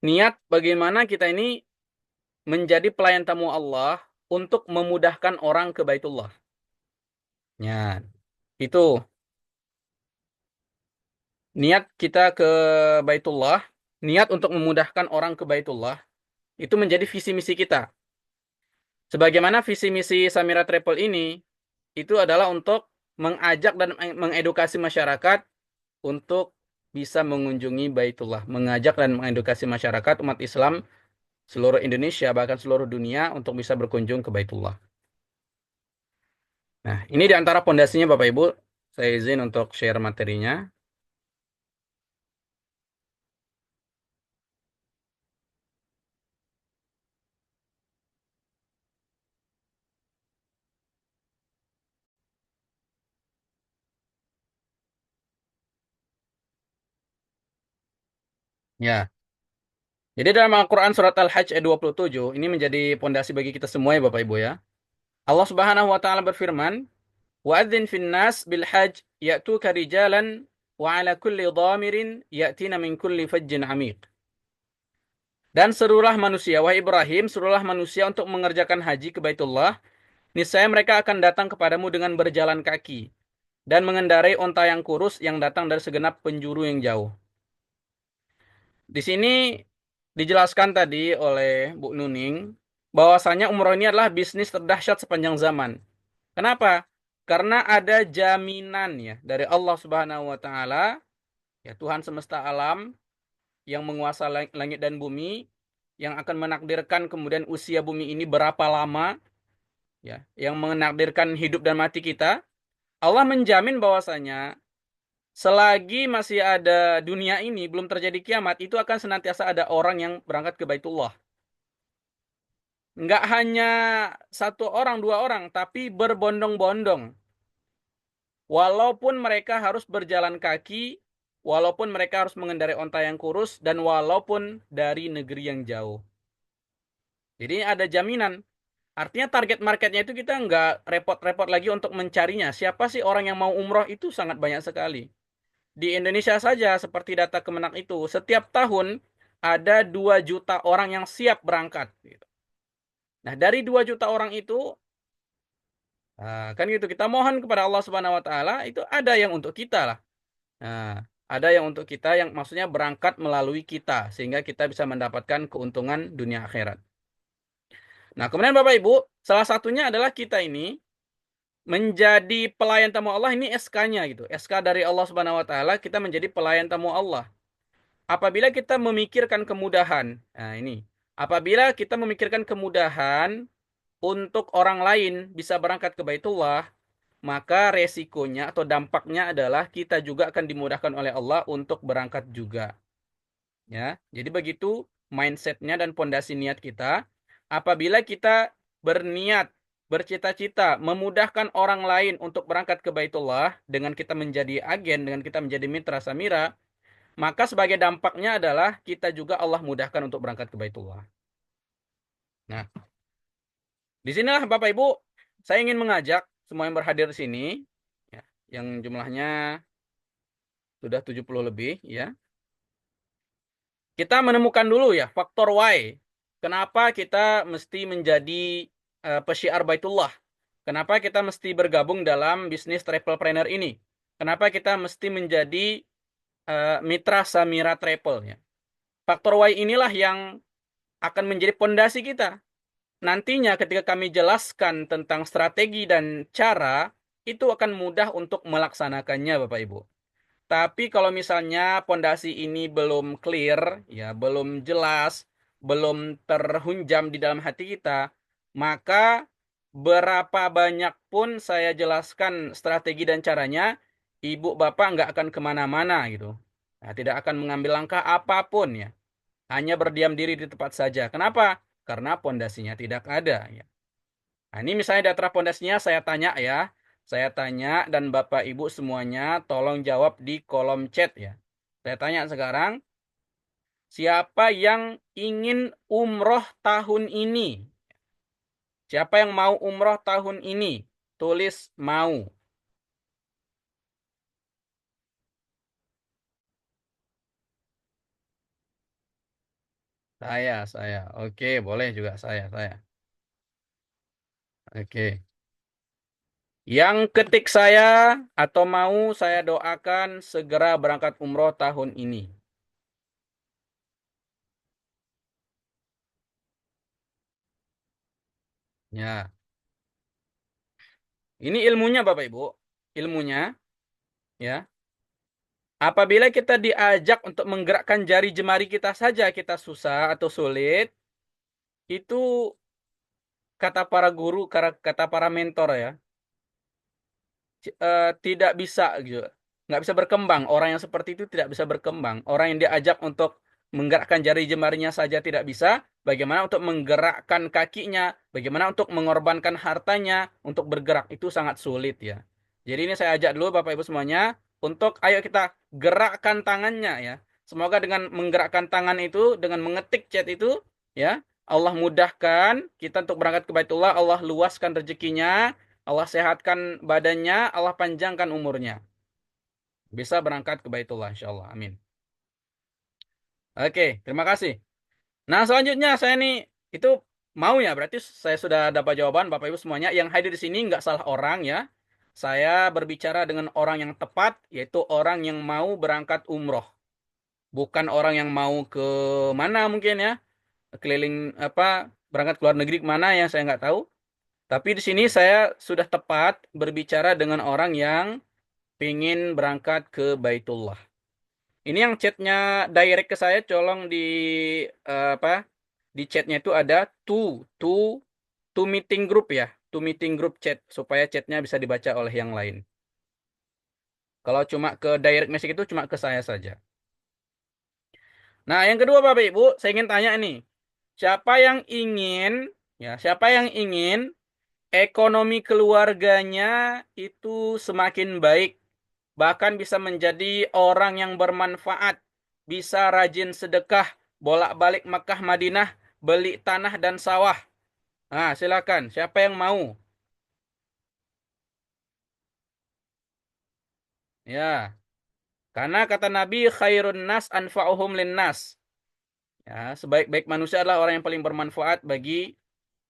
Niat bagaimana kita ini menjadi pelayan tamu Allah untuk memudahkan orang ke Baitullah. Ya, itu niat kita ke Baitullah, niat untuk memudahkan orang ke Baitullah, itu menjadi visi misi kita. Sebagaimana visi misi Samira Travel ini, itu adalah untuk mengajak dan mengedukasi masyarakat untuk bisa mengunjungi Baitullah, mengajak dan mengedukasi masyarakat umat Islam seluruh Indonesia, bahkan seluruh dunia untuk bisa berkunjung ke Baitullah. Nah, ini di antara pondasinya Bapak Ibu. Saya izin untuk share materinya. Ya. Jadi dalam Al-Quran surat Al-Hajj ayat 27, ini menjadi pondasi bagi kita semua ya Bapak Ibu ya. Allah Subhanahu wa taala berfirman, "Wa'adzin fin nas bil hajj ya'tuka rijalan wa 'ala kulli dhamirin ya'tina min kulli fajjin 'amiq." Dan serulah manusia, wahai Ibrahim, serulah manusia untuk mengerjakan haji ke Baitullah. Niscaya mereka akan datang kepadamu dengan berjalan kaki dan mengendarai onta yang kurus yang datang dari segenap penjuru yang jauh. Di sini dijelaskan tadi oleh Bu Nuning bahwasanya umroh ini adalah bisnis terdahsyat sepanjang zaman. Kenapa? Karena ada jaminan ya dari Allah Subhanahu wa taala, ya Tuhan semesta alam yang menguasai langit dan bumi, yang akan menakdirkan kemudian usia bumi ini berapa lama, ya, yang menakdirkan hidup dan mati kita. Allah menjamin bahwasanya selagi masih ada dunia ini, belum terjadi kiamat, itu akan senantiasa ada orang yang berangkat ke Baitullah. Nggak hanya satu orang, dua orang, tapi berbondong-bondong. Walaupun mereka harus berjalan kaki, walaupun mereka harus mengendarai onta yang kurus, dan walaupun dari negeri yang jauh. Jadi ada jaminan. Artinya target marketnya itu kita nggak repot-repot lagi untuk mencarinya. Siapa sih orang yang mau umroh itu sangat banyak sekali. Di Indonesia saja seperti data Kemenak itu, setiap tahun ada 2 juta orang yang siap berangkat. Nah, dari 2 juta orang itu, kan gitu, kita mohon kepada Allah Subhanahu wa taala, itu ada yang untuk kita lah. Nah, ada yang untuk kita yang maksudnya berangkat melalui kita sehingga kita bisa mendapatkan keuntungan dunia akhirat. Nah, kemudian Bapak Ibu, salah satunya adalah kita ini menjadi pelayan tamu Allah, ini SK-nya gitu. SK dari Allah Subhanahu wa taala, kita menjadi pelayan tamu Allah. Apabila kita memikirkan kemudahan, nah ini, apabila kita memikirkan kemudahan untuk orang lain bisa berangkat ke Baitullah, maka resikonya atau dampaknya adalah kita juga akan dimudahkan oleh Allah untuk berangkat juga. Ya, jadi begitu mindsetnya dan pondasi niat kita. Apabila kita berniat, bercita-cita memudahkan orang lain untuk berangkat ke Baitullah dengan kita menjadi agen, dengan kita menjadi mitra Samira, maka sebagai dampaknya adalah kita juga Allah mudahkan untuk berangkat ke Baitullah. Nah, di sinilah Bapak Ibu, saya ingin mengajak semua yang berhadir di sini, ya, yang jumlahnya sudah 70 lebih, ya. Kita menemukan dulu ya faktor why. Kenapa kita mesti menjadi pesyiar Baitullah? Kenapa kita mesti bergabung dalam bisnis travelpreneur ini? Kenapa kita mesti menjadi mitra Samira Travel ya? Faktor why inilah yang akan menjadi pondasi kita. Nantinya ketika kami jelaskan tentang strategi dan cara, itu akan mudah untuk melaksanakannya Bapak Ibu. Tapi kalau misalnya pondasi ini belum clear, ya, belum jelas, belum terhunjam di dalam hati kita, maka berapa banyak pun saya jelaskan strategi dan caranya, ibu bapak nggak akan kemana-mana gitu. Nah, tidak akan mengambil langkah apapun ya. Hanya berdiam diri di tempat saja. Kenapa? Karena pondasinya tidak ada ya. Nah, ini misalnya data pondasinya saya tanya ya. Saya tanya dan Bapak Ibu semuanya tolong jawab di kolom chat ya. Saya tanya sekarang, siapa yang ingin umroh tahun ini? Siapa yang mau umroh tahun ini? Tulis mau. Saya. Oke, boleh juga saya. Oke. Yang ketik saya atau mau saya doakan segera berangkat umroh tahun ini. Ya. Ini ilmunya Bapak Ibu. Ilmunya, ya. Apabila kita diajak untuk menggerakkan jari jemari kita saja kita susah atau sulit, itu kata para guru, kata para mentor ya, tidak bisa gitu. Nggak bisa berkembang. Orang yang seperti itu tidak bisa berkembang. Orang yang diajak untuk menggerakkan jari jemarinya saja tidak bisa. Bagaimana untuk menggerakkan kakinya? Bagaimana untuk mengorbankan hartanya untuk bergerak? Itu sangat sulit ya. Jadi ini saya ajak dulu Bapak Ibu semuanya untuk ayo kita gerakkan tangannya ya. Semoga dengan menggerakkan tangan itu, dengan mengetik chat itu ya, Allah mudahkan kita untuk berangkat ke Baitullah, Allah luaskan rezekinya, Allah sehatkan badannya, Allah panjangkan umurnya. Bisa berangkat ke Baitullah insyaallah. Amin. Oke, terima kasih. Nah, selanjutnya saya nih itu mau ya, berarti saya sudah dapat jawaban Bapak Ibu semuanya. Yang hadir di sini nggak salah orang ya. Saya berbicara dengan orang yang tepat, yaitu orang yang mau berangkat umroh. Bukan orang yang mau ke mana mungkin ya, keliling apa, berangkat ke luar negeri kemana ya, saya nggak tahu. Tapi di sini saya sudah tepat berbicara dengan orang yang pingin berangkat ke Baitullah. Ini yang chatnya direct ke saya, colong di apa? Di chatnya itu ada to meeting group ya, to meeting group chat supaya chatnya bisa dibaca oleh yang lain. Kalau cuma ke direct message itu cuma ke saya saja. Nah, yang kedua Bapak Ibu, saya ingin tanya ini. Siapa yang ingin ekonomi keluarganya itu semakin baik, bahkan bisa menjadi orang yang bermanfaat, bisa rajin sedekah, bolak-balik Makkah Madinah, beli tanah dan sawah. Nah, silakan. Siapa yang mau? Ya, karena kata Nabi khairun nas anfa'uhum linnas. Ya, sebaik-baik manusia adalah orang yang paling bermanfaat bagi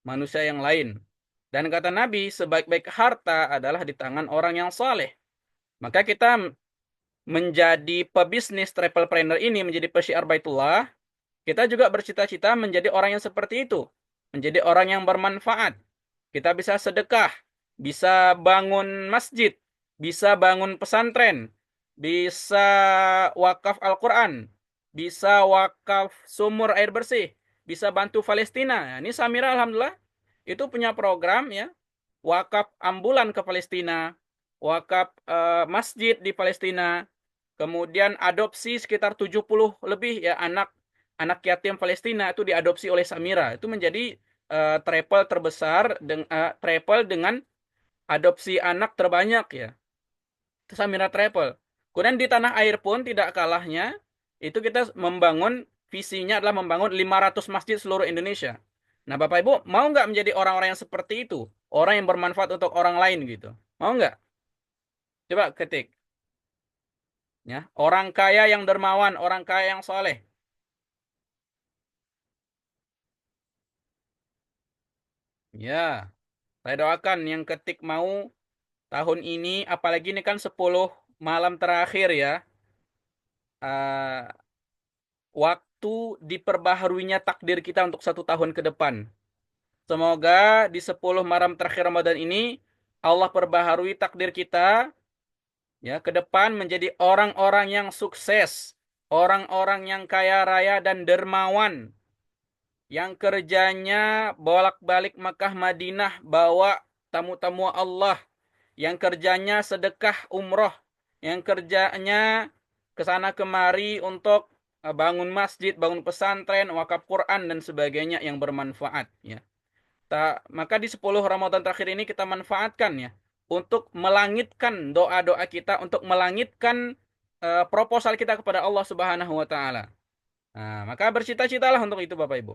manusia yang lain. Dan kata Nabi, sebaik-baik harta adalah di tangan orang yang saleh. Maka kita menjadi pebisnis travelpreneur ini, menjadi pesyiar Baitullah, kita juga bercita-cita menjadi orang yang seperti itu. Menjadi orang yang bermanfaat. Kita bisa sedekah, bisa bangun masjid, bisa bangun pesantren, bisa wakaf Al-Quran, bisa wakaf sumur air bersih, bisa bantu Palestina. Nah, ini Samira Alhamdulillah itu punya program ya, wakaf ambulan ke Palestina, wakaf masjid di Palestina, kemudian adopsi sekitar 70 lebih ya anak anak yatim Palestina itu diadopsi oleh Samira. Itu menjadi travel terbesar travel dengan adopsi anak terbanyak ya. Itu Samira Travel. Kemudian di tanah air pun tidak kalahnya itu kita membangun visinya adalah membangun 500 masjid seluruh Indonesia. Nah, Bapak Ibu mau nggak menjadi orang-orang yang seperti itu? Orang yang bermanfaat untuk orang lain gitu. Mau nggak? Coba ketik. Ya, orang kaya yang dermawan, orang kaya yang soleh. Ya, saya doakan yang ketik mau tahun ini, apalagi ini kan 10 malam terakhir ya. eh, Waktu diperbaharuinya takdir kita untuk 1 tahun ke depan. Semoga di 10 malam terakhir Ramadan ini Allah perbaharui takdir kita ya ke depan menjadi orang-orang yang sukses, orang-orang yang kaya raya dan dermawan, yang kerjanya bolak-balik Makkah Madinah bawa tamu-tamu Allah, yang kerjanya sedekah umroh, yang kerjanya ke sana kemari untuk bangun masjid, bangun pesantren, wakaf Quran dan sebagainya yang bermanfaat ya. Maka di 10 Ramadan terakhir ini kita manfaatkan ya untuk melangitkan doa-doa kita, untuk melangitkan proposal kita kepada Allah Subhanahu wa taala. Nah, maka bercita-citalah untuk itu Bapak Ibu.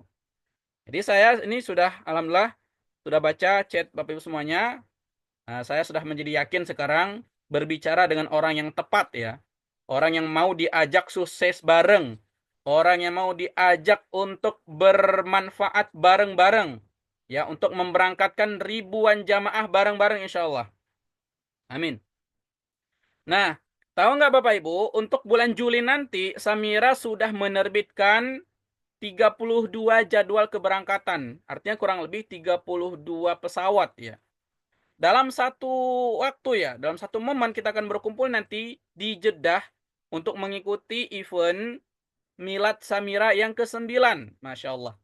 Jadi saya ini sudah alhamdulillah sudah baca chat Bapak Ibu semuanya. Nah, saya sudah menjadi yakin sekarang berbicara dengan orang yang tepat ya. Orang yang mau diajak sukses bareng. Orang yang mau diajak untuk bermanfaat bareng-bareng. Ya, untuk memberangkatkan ribuan jamaah bareng-bareng insya Allah. Amin. Nah, tahu nggak Bapak Ibu, untuk bulan Juli nanti, Samira sudah menerbitkan 32 jadwal keberangkatan. Artinya kurang lebih 32 pesawat ya. Dalam satu waktu ya, dalam satu momen kita akan berkumpul nanti di Jeddah untuk mengikuti event Milad Samira yang ke-9. Masya Allah.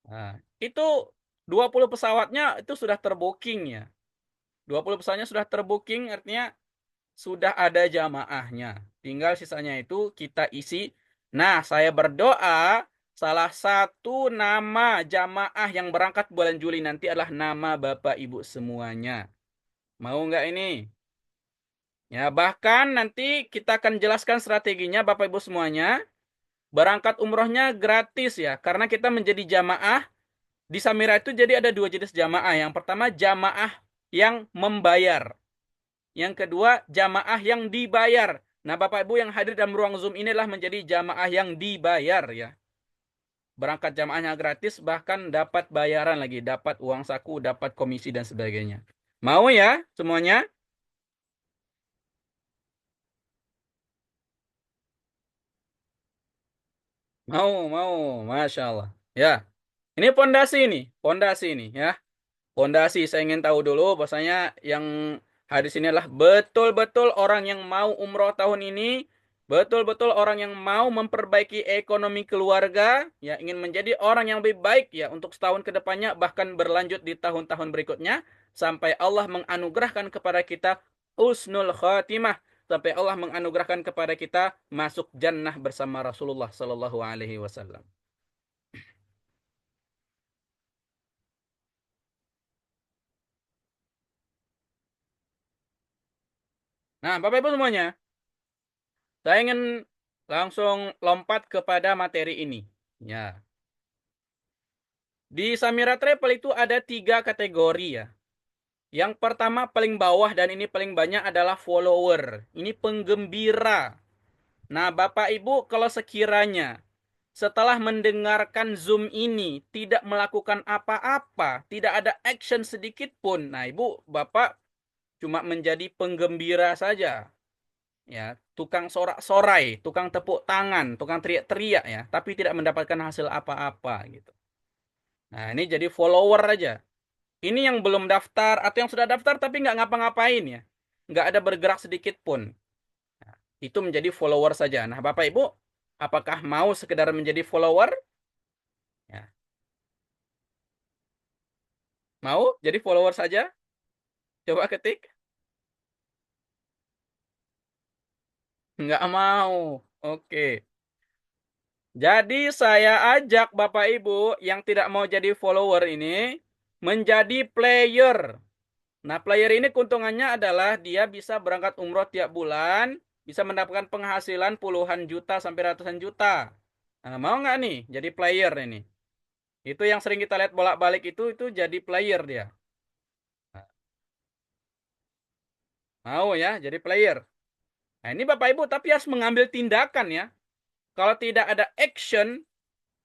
Nah, itu 20 pesawatnya itu sudah terbooking ya. 20 pesawatnya sudah terbooking artinya sudah ada jamaahnya. Tinggal sisanya itu kita isi. Nah, saya berdoa salah satu nama jamaah yang berangkat bulan Juli nanti adalah nama Bapak Ibu semuanya. Mau nggak ini? Ya, bahkan nanti kita akan jelaskan strateginya Bapak Ibu semuanya. Berangkat umrohnya gratis ya, karena kita menjadi jamaah. Di Samira itu jadi ada dua jenis jamaah. Yang pertama jamaah yang membayar. Yang kedua jamaah yang dibayar. Nah Bapak Ibu yang hadir dalam ruang Zoom inilah menjadi jamaah yang dibayar ya. Berangkat jamaahnya gratis bahkan dapat bayaran lagi. Dapat uang saku, dapat komisi dan sebagainya. Mau ya semuanya? Mau. Masya Allah. Ya, ini pondasi ini ya. Pondasi saya ingin tahu dulu bahwasanya yang hadis ini adalah betul-betul orang yang mau umroh tahun ini, betul-betul orang yang mau memperbaiki ekonomi keluarga, ya ingin menjadi orang yang lebih baik ya untuk setahun ke depannya bahkan berlanjut di tahun-tahun berikutnya sampai Allah menganugerahkan kepada kita husnul khatimah, sampai Allah menganugerahkan kepada kita masuk jannah bersama Rasulullah sallallahu alaihi wasallam. Nah, Bapak Ibu semuanya, saya ingin langsung lompat kepada materi ini. Ya. Di Samira Travel itu ada 3 kategori ya. Yang pertama paling bawah dan ini paling banyak adalah follower. Ini penggembira. Nah, Bapak Ibu kalau sekiranya setelah mendengarkan Zoom ini tidak melakukan apa-apa, tidak ada action sedikit pun. Nah, Ibu, Bapak cuma menjadi penggembira saja. Ya, tukang sorak-sorai, tukang tepuk tangan, tukang teriak-teriak ya, tapi tidak mendapatkan hasil apa-apa gitu. Nah, ini jadi follower aja. Ini yang belum daftar atau yang sudah daftar tapi nggak ngapa-ngapain ya. Nggak ada bergerak sedikit pun. Nah, itu menjadi follower saja. Nah, Bapak Ibu, apakah mau sekedar menjadi follower? Ya. Mau jadi follower saja? Coba ketik. Nggak mau. Oke. Jadi saya ajak Bapak Ibu yang tidak mau jadi follower ini menjadi player. Nah, player ini keuntungannya adalah dia bisa berangkat umroh tiap bulan, bisa mendapatkan penghasilan puluhan juta sampai ratusan juta. Nah, mau nggak nih jadi player ini? Itu yang sering kita lihat bolak-balik itu jadi player dia. Nah, mau ya jadi player. Nah, ini Bapak Ibu tapi harus mengambil tindakan ya. Kalau tidak ada action,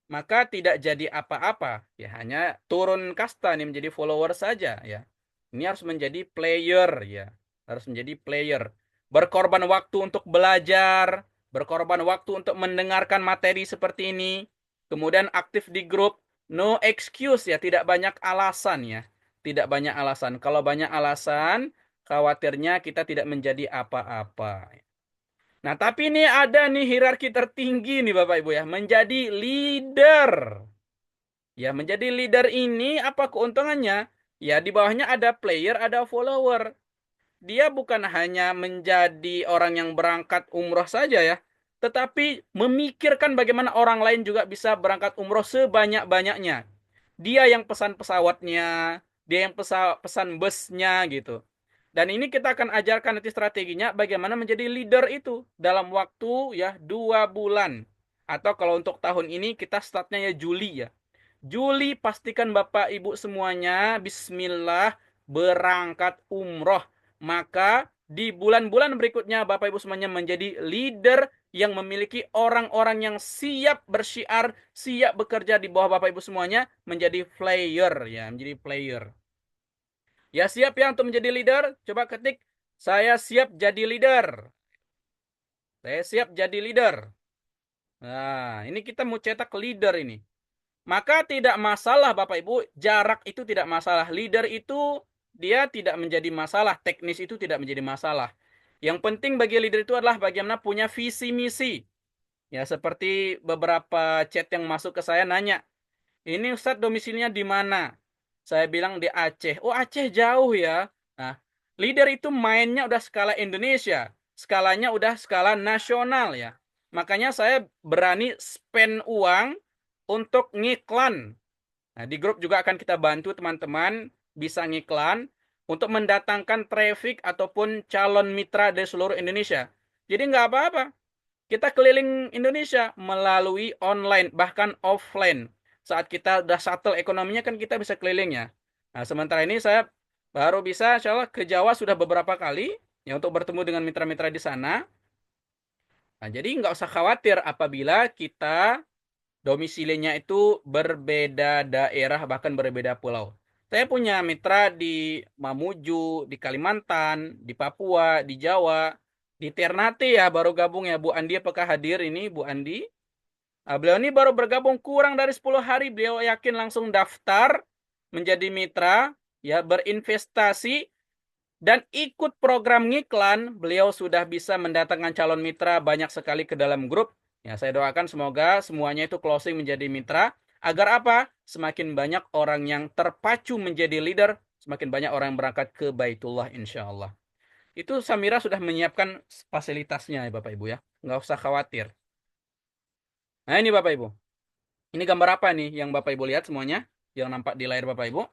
maka tidak jadi apa-apa. Ya hanya turun kasta nih menjadi follower saja ya. Ini harus menjadi player ya. Harus menjadi player. Berkorban waktu untuk belajar, berkorban waktu untuk mendengarkan materi seperti ini. Kemudian aktif di grup, no excuse ya, tidak banyak alasan ya. Tidak banyak alasan. Kalau banyak alasan, khawatirnya kita tidak menjadi apa-apa. Nah, tapi ini ada nih hierarki tertinggi nih Bapak Ibu ya, menjadi leader. Ya, menjadi leader ini apa keuntungannya? Ya, di bawahnya ada player, ada follower. Dia bukan hanya menjadi orang yang berangkat umroh saja ya, tetapi memikirkan bagaimana orang lain juga bisa berangkat umroh sebanyak-banyaknya. Dia yang pesan pesawatnya, dia yang pesan busnya gitu. Dan ini kita akan ajarkan nanti strateginya bagaimana menjadi leader itu dalam waktu ya 2 bulan. Atau kalau untuk tahun ini kita startnya ya Juli ya. Juli pastikan Bapak Ibu semuanya Bismillah berangkat umroh. Maka di bulan-bulan berikutnya Bapak Ibu semuanya menjadi leader yang memiliki orang-orang yang siap bersyiar, siap bekerja di bawah Bapak Ibu semuanya menjadi player ya, menjadi player. Ya siap ya untuk menjadi leader? Coba ketik, saya siap jadi leader. Saya siap jadi leader. Nah, ini kita mau cetak leader ini. Maka tidak masalah Bapak Ibu, jarak itu tidak masalah. Leader itu dia tidak menjadi masalah, teknis itu tidak menjadi masalah. Yang penting bagi leader itu adalah bagaimana punya visi misi. Ya, seperti beberapa chat yang masuk ke saya nanya, ini Ustadz domisilinya di mana? Saya bilang di Aceh. Oh, Aceh jauh ya. Nah, leader itu mainnya udah skala Indonesia. Skalanya udah skala nasional ya. Makanya saya berani spend uang untuk ngiklan. Nah, di grup juga akan kita bantu teman-teman bisa ngiklan untuk mendatangkan traffic ataupun calon mitra dari seluruh Indonesia. Jadi nggak apa-apa. Kita keliling Indonesia melalui online, bahkan offline. Saat kita udah settle ekonominya kan kita bisa keliling ya. Nah, sementara ini saya baru bisa insya Allah ke Jawa sudah beberapa kali ya untuk bertemu dengan mitra-mitra di sana. Nah, jadi nggak usah khawatir apabila kita domisilinya itu berbeda daerah bahkan berbeda pulau. Saya punya mitra di Mamuju, di Kalimantan, di Papua, di Jawa, di Ternate ya baru gabung ya Bu Andi apakah hadir ini Bu Andi? Beliau ini baru bergabung kurang dari 10 hari beliau yakin langsung daftar menjadi mitra ya berinvestasi dan ikut program ngiklan, beliau sudah bisa mendatangkan calon mitra banyak sekali ke dalam grup. Ya, saya doakan semoga semuanya itu closing menjadi mitra. Agar apa? Semakin banyak orang yang terpacu menjadi leader, semakin banyak orang yang berangkat ke Baitullah insya Allah. Itu Samira sudah menyiapkan fasilitasnya ya Bapak Ibu ya. Nggak usah khawatir. Nah ini Bapak Ibu. Ini gambar apa nih yang Bapak Ibu lihat semuanya? Yang nampak di layar Bapak Ibu?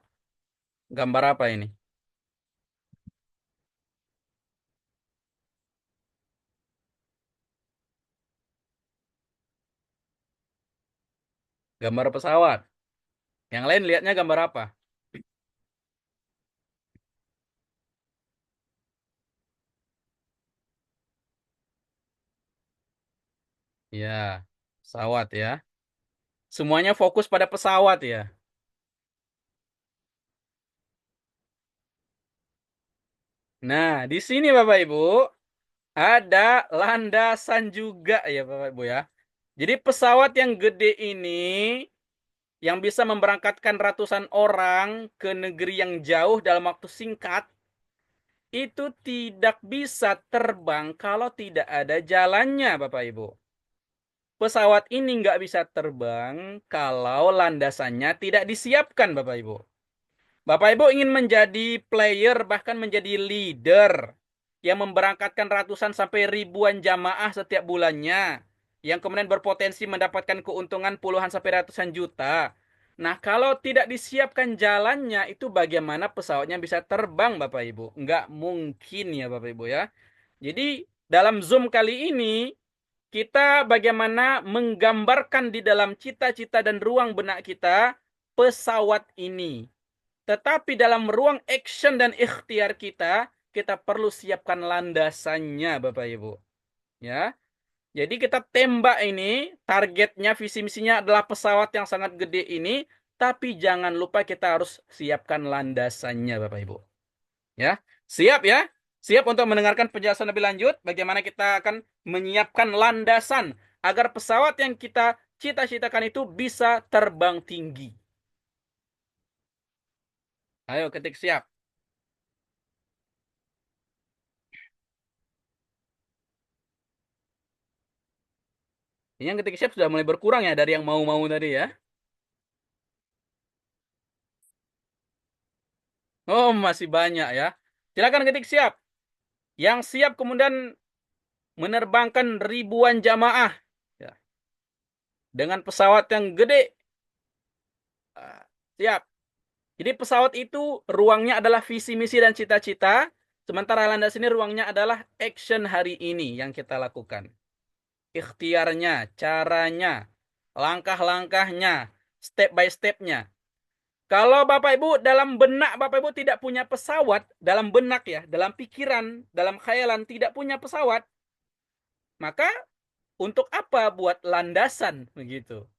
Gambar apa ini? Gambar pesawat. Yang lain lihatnya gambar apa? Ya, pesawat ya. Semuanya fokus pada pesawat ya. Nah, di sini Bapak Ibu ada landasan juga ya Bapak Ibu ya. Jadi pesawat yang gede ini yang bisa memberangkatkan ratusan orang ke negeri yang jauh dalam waktu singkat itu tidak bisa terbang kalau tidak ada jalannya Bapak Ibu. Pesawat ini nggak bisa terbang kalau landasannya tidak disiapkan Bapak Ibu. Bapak Ibu ingin menjadi player bahkan menjadi leader yang memberangkatkan ratusan sampai ribuan jamaah setiap bulannya yang kemudian berpotensi mendapatkan keuntungan puluhan sampai ratusan juta. Nah, kalau tidak disiapkan jalannya itu bagaimana pesawatnya bisa terbang Bapak Ibu? Nggak mungkin ya Bapak Ibu ya. Jadi dalam Zoom kali ini kita bagaimana menggambarkan di dalam cita-cita dan ruang benak kita pesawat ini. Tetapi dalam ruang action dan ikhtiar kita, kita perlu siapkan landasannya, Bapak Ibu. Ya. Jadi kita tembak ini, targetnya, visi misinya adalah pesawat yang sangat gede ini, tapi jangan lupa kita harus siapkan landasannya, Bapak Ibu. Ya. Siap ya? Siap untuk mendengarkan penjelasan lebih lanjut bagaimana kita akan menyiapkan landasan agar pesawat yang kita cita-citakan itu bisa terbang tinggi. Ayo ketik siap. Ini yang ketik siap sudah mulai berkurang ya dari yang mau-mau tadi ya. Oh, masih banyak ya. Silakan ketik siap. Yang siap kemudian menerbangkan ribuan jamaah ya, dengan pesawat yang gede. Siap. Jadi pesawat itu ruangnya adalah visi misi dan cita-cita, sementara landas ini ruangnya adalah action hari ini yang kita lakukan. Ikhtiarnya, caranya, langkah-langkahnya, step by stepnya. Kalau Bapak Ibu dalam benak Bapak Ibu tidak punya pesawat, dalam benak ya, dalam pikiran, dalam khayalan tidak punya pesawat, maka untuk apa? Buat landasan begitu.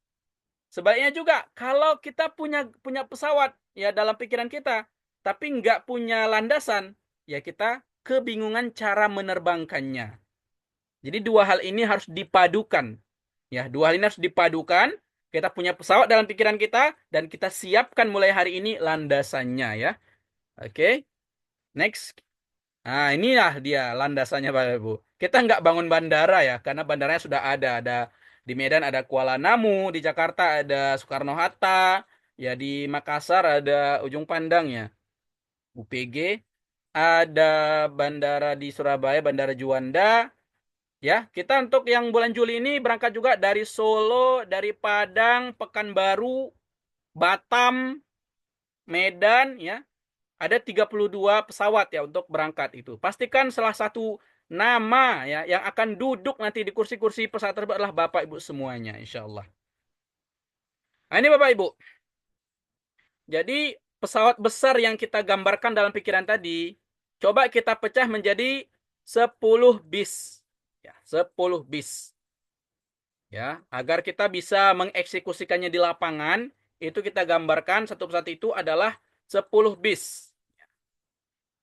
Sebaliknya juga kalau kita punya pesawat ya dalam pikiran kita, tapi nggak punya landasan, ya kita kebingungan cara menerbangkannya. Jadi dua hal ini harus dipadukan. Ya, dua hal ini harus dipadukan. Kita punya pesawat dalam pikiran kita dan kita siapkan mulai hari ini landasannya ya. Oke, next. Nah, inilah dia landasannya Bapak Ibu. Kita nggak bangun bandara ya, karena bandaranya sudah ada. Ada di Medan ada Kuala Namu, di Jakarta ada Soekarno-Hatta, ya di Makassar ada Ujung Pandang ya, UPG. Ada bandara di Surabaya, Bandara Juanda. Ya, kita untuk yang bulan Juli ini berangkat juga dari Solo, dari Padang, Pekanbaru, Batam, Medan ya. Ada 32 pesawat ya untuk berangkat itu. Pastikan salah satu nama ya yang akan duduk nanti di kursi-kursi pesawat tersebut adalah Bapak Ibu semuanya insya Allah. Nah ini Bapak Ibu. Jadi pesawat besar yang kita gambarkan dalam pikiran tadi, coba kita pecah menjadi 10 bis. Ya, 10 bis. Ya, agar kita bisa mengeksekusikannya di lapangan, itu kita gambarkan satu persatu itu adalah 10 bis.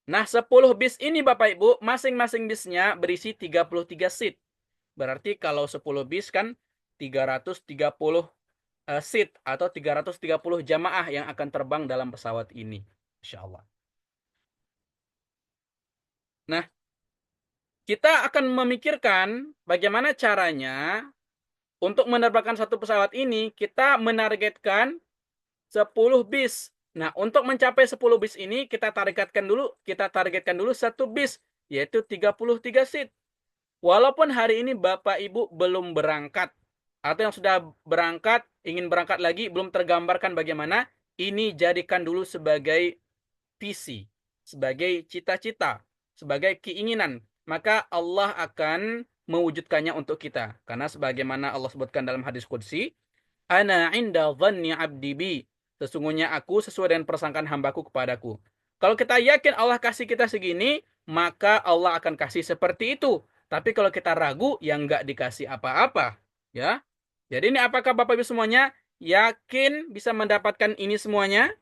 Nah, 10 bis ini Bapak Ibu, masing-masing bisnya berisi 33 seat. Berarti kalau 10 bis kan 330 seat atau 330 jamaah yang akan terbang dalam pesawat ini. Insya Allah. Nah, kita akan memikirkan bagaimana caranya untuk menerbangkan satu pesawat ini, kita menargetkan 10 bis. Nah, untuk mencapai 10 bis ini kita targetkan dulu satu bis yaitu 33 seat. Walaupun hari ini Bapak Ibu belum berangkat atau yang sudah berangkat ingin berangkat lagi belum tergambarkan bagaimana, ini jadikan dulu sebagai visi, sebagai cita-cita, sebagai keinginan. Maka Allah akan mewujudkannya untuk kita. Karena sebagaimana Allah sebutkan dalam hadis qudsi, Ana inda dhanni abdi bi. Sesungguhnya aku sesuai dengan persangkaan hambaku kepadaku. Kalau kita yakin Allah kasih kita segini, maka Allah akan kasih seperti itu. Tapi kalau kita ragu, ya nggak dikasih apa-apa. Ya. Jadi ini apakah Bapak Ibu semuanya yakin bisa mendapatkan ini semuanya?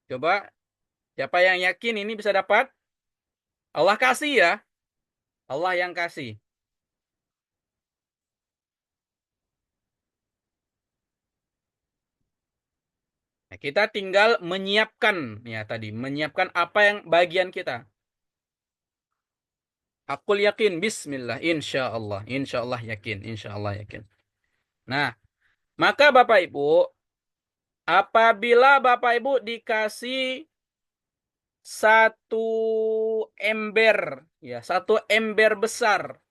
Coba, siapa yang yakin ini bisa dapat? Allah kasih ya. Allah yang kasih. Nah, kita tinggal menyiapkan ya tadi, menyiapkan apa yang bagian kita. Aku yakin, bismillah, insya Allah yakin, insya Allah yakin. Nah, maka Bapak Ibu, apabila Bapak Ibu dikasih satu ember, ya, satu ember besar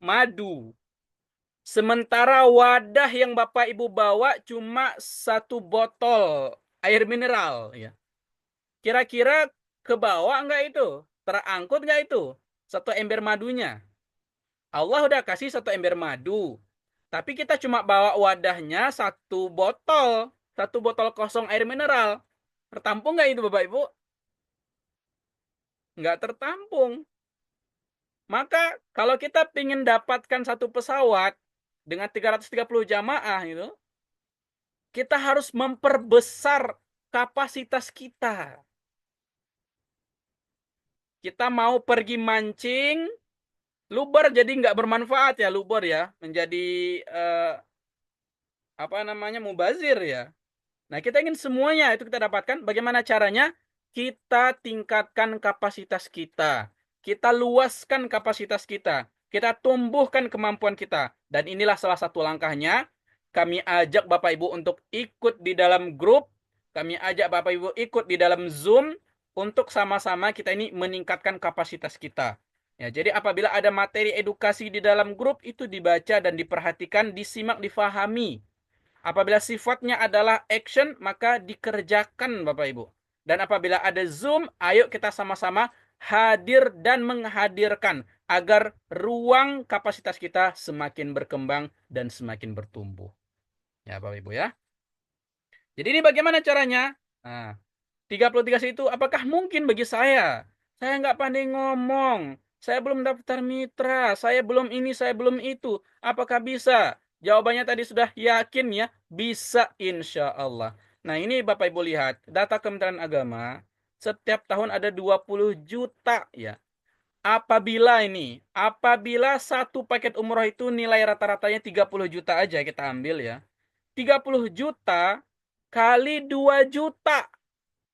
madu, sementara wadah yang Bapak Ibu bawa cuma satu botol air mineral, ya. Kira-kira ke bawah enggak itu? Terangkut enggak itu? Satu ember madunya. Allah udah kasih satu ember madu. Tapi kita cuma bawa wadahnya satu botol kosong air mineral. Tertampung nggak itu Bapak Ibu? Nggak tertampung. Maka kalau kita ingin dapatkan satu pesawat dengan 330 jamaah itu, kita harus memperbesar kapasitas kita. Kita mau pergi mancing, luber jadi nggak bermanfaat ya luber ya, menjadi mubazir ya. Nah, kita ingin semuanya itu kita dapatkan. Bagaimana caranya? Kita tingkatkan kapasitas kita. Kita luaskan kapasitas kita. Kita tumbuhkan kemampuan kita. Dan inilah salah satu langkahnya. Kami ajak Bapak Ibu untuk ikut di dalam grup. Kami ajak Bapak Ibu ikut di dalam Zoom. Untuk sama-sama kita ini meningkatkan kapasitas kita. Ya, jadi apabila ada materi edukasi di dalam grup, itu dibaca dan diperhatikan, disimak, difahami. Apabila sifatnya adalah action, maka dikerjakan Bapak Ibu. Dan apabila ada Zoom, ayo kita sama-sama hadir dan menghadirkan agar ruang kapasitas kita semakin berkembang dan semakin bertumbuh. Ya Bapak Ibu ya. Jadi ini bagaimana caranya? Nah, 33 itu apakah mungkin bagi saya Saya nggak pandai ngomong. Saya belum daftar mitra. Saya belum ini, saya belum itu. Apakah bisa? Jawabannya tadi sudah yakin ya. Bisa insya Allah. Nah ini Bapak Ibu lihat. Data Kementerian Agama. Setiap tahun ada 20 juta ya. Apabila satu paket umroh itu nilai rata-ratanya 30 juta aja kita ambil ya. 30 juta kali 2 juta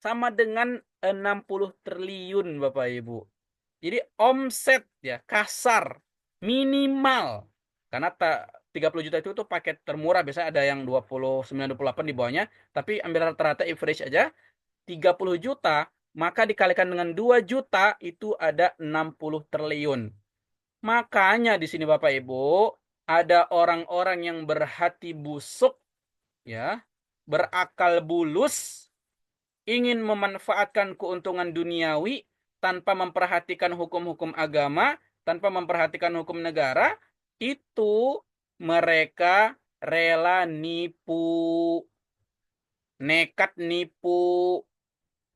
sama dengan 60 triliun Bapak Ibu. Jadi omset ya kasar minimal karena 30 juta itu tuh paket termurah, biasanya ada yang 29 28 di bawahnya, tapi ambil rata-rata average aja 30 juta, maka dikalikan dengan 2 juta itu ada 60 triliun. Makanya di sini Bapak Ibu ada orang-orang yang berhati busuk ya, berakal bulus, ingin memanfaatkan keuntungan duniawi tanpa memperhatikan hukum-hukum agama, tanpa memperhatikan hukum negara, itu mereka rela nipu, nekat nipu,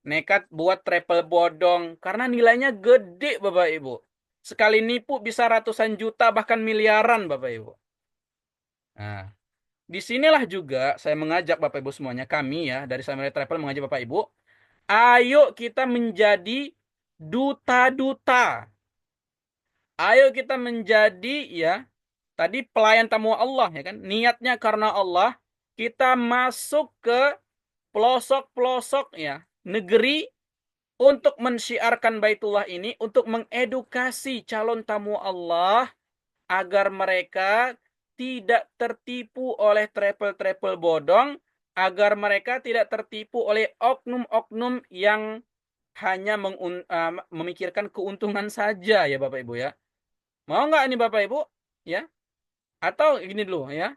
nekat buat travel bodong karena nilainya gede Bapak Ibu. Sekali nipu bisa ratusan juta bahkan miliaran Bapak Ibu. Nah, disinilah juga saya mengajak Bapak Ibu semuanya, kami ya dari Samurai Travel mengajak Bapak Ibu, ayo kita menjadi duta-duta. Ayo kita menjadi ya tadi pelayan tamu Allah ya kan. Niatnya karena Allah, kita masuk ke pelosok-pelosok ya negeri untuk mensyiarkan Baitullah ini, untuk mengedukasi calon tamu Allah agar mereka tidak tertipu oleh travel-travel bodong, agar mereka tidak tertipu oleh oknum-oknum yang hanya memikirkan keuntungan saja ya Bapak Ibu ya. Mau nggak ini Bapak Ibu? Ya. Atau gini dulu ya.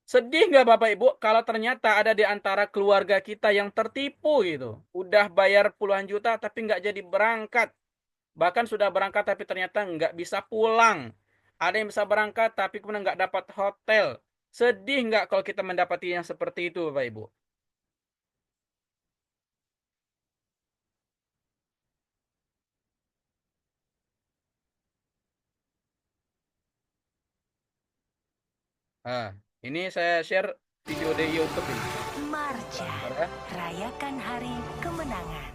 Sedih nggak Bapak Ibu kalau ternyata ada di antara keluarga kita yang tertipu gitu. Udah bayar puluhan juta tapi nggak jadi berangkat. Bahkan sudah berangkat tapi ternyata nggak bisa pulang. Ada yang bisa berangkat tapi kemudian nggak dapat hotel. Sedih nggak kalau kita mendapati yang seperti itu Bapak Ibu? Nah, ini saya share video di YouTube ini. Marja, Bentar ya. rayakan hari kemenangan.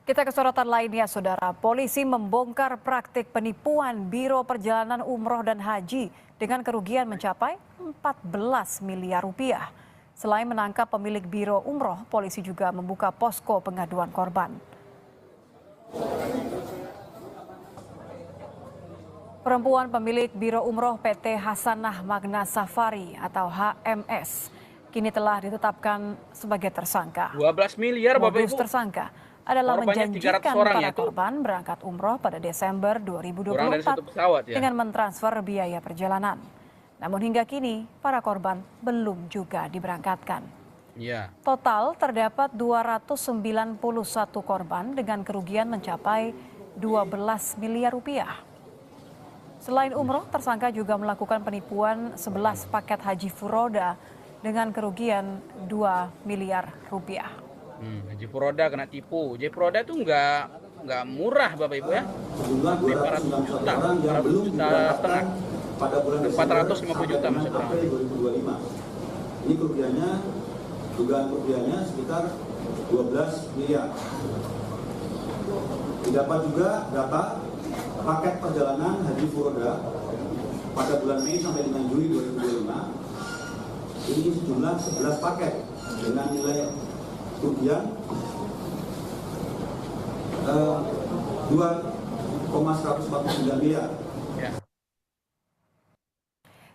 Kita ke sorotan lainnya, Saudara. Polisi membongkar praktik penipuan Biro Perjalanan Umroh dan Haji dengan kerugian mencapai 14 miliar rupiah. Selain menangkap pemilik Biro Umroh, polisi juga membuka posko pengaduan korban. Perempuan pemilik Biro Umroh PT Hasanah Magna Safari atau HMS kini telah ditetapkan sebagai tersangka. 12 miliar Bapak Modus Ibu. tersangka adalah Korbannya 300 menjanjikan orang para ya, itu korban berangkat umroh pada Desember kurang dari 2024 satu pesawat ya. dengan mentransfer biaya perjalanan. Namun hingga kini para korban belum juga diberangkatkan. Iya. Total terdapat 291 korban dengan kerugian mencapai 12 miliar rupiah. Selain umroh, tersangka juga melakukan penipuan 11 paket haji furoda dengan kerugian 2 miliar rupiah. Haji Furoda kena tipu. Haji Furoda itu nggak murah Bapak Ibu ya. Sejumlah 400 juta, orang yang 400 belum juta setengah. pada bulan 450 juta Desember maksudnya. April 2025. Ini kerugiannya, dugaan kerugiannya sekitar 12 miliar. Didapat juga data paket perjalanan Haji Furoda pada bulan Mei sampai dengan Juli 2025. Ini sejumlah 11 paket dengan nilai kerugian 2,149 miliar. Ya.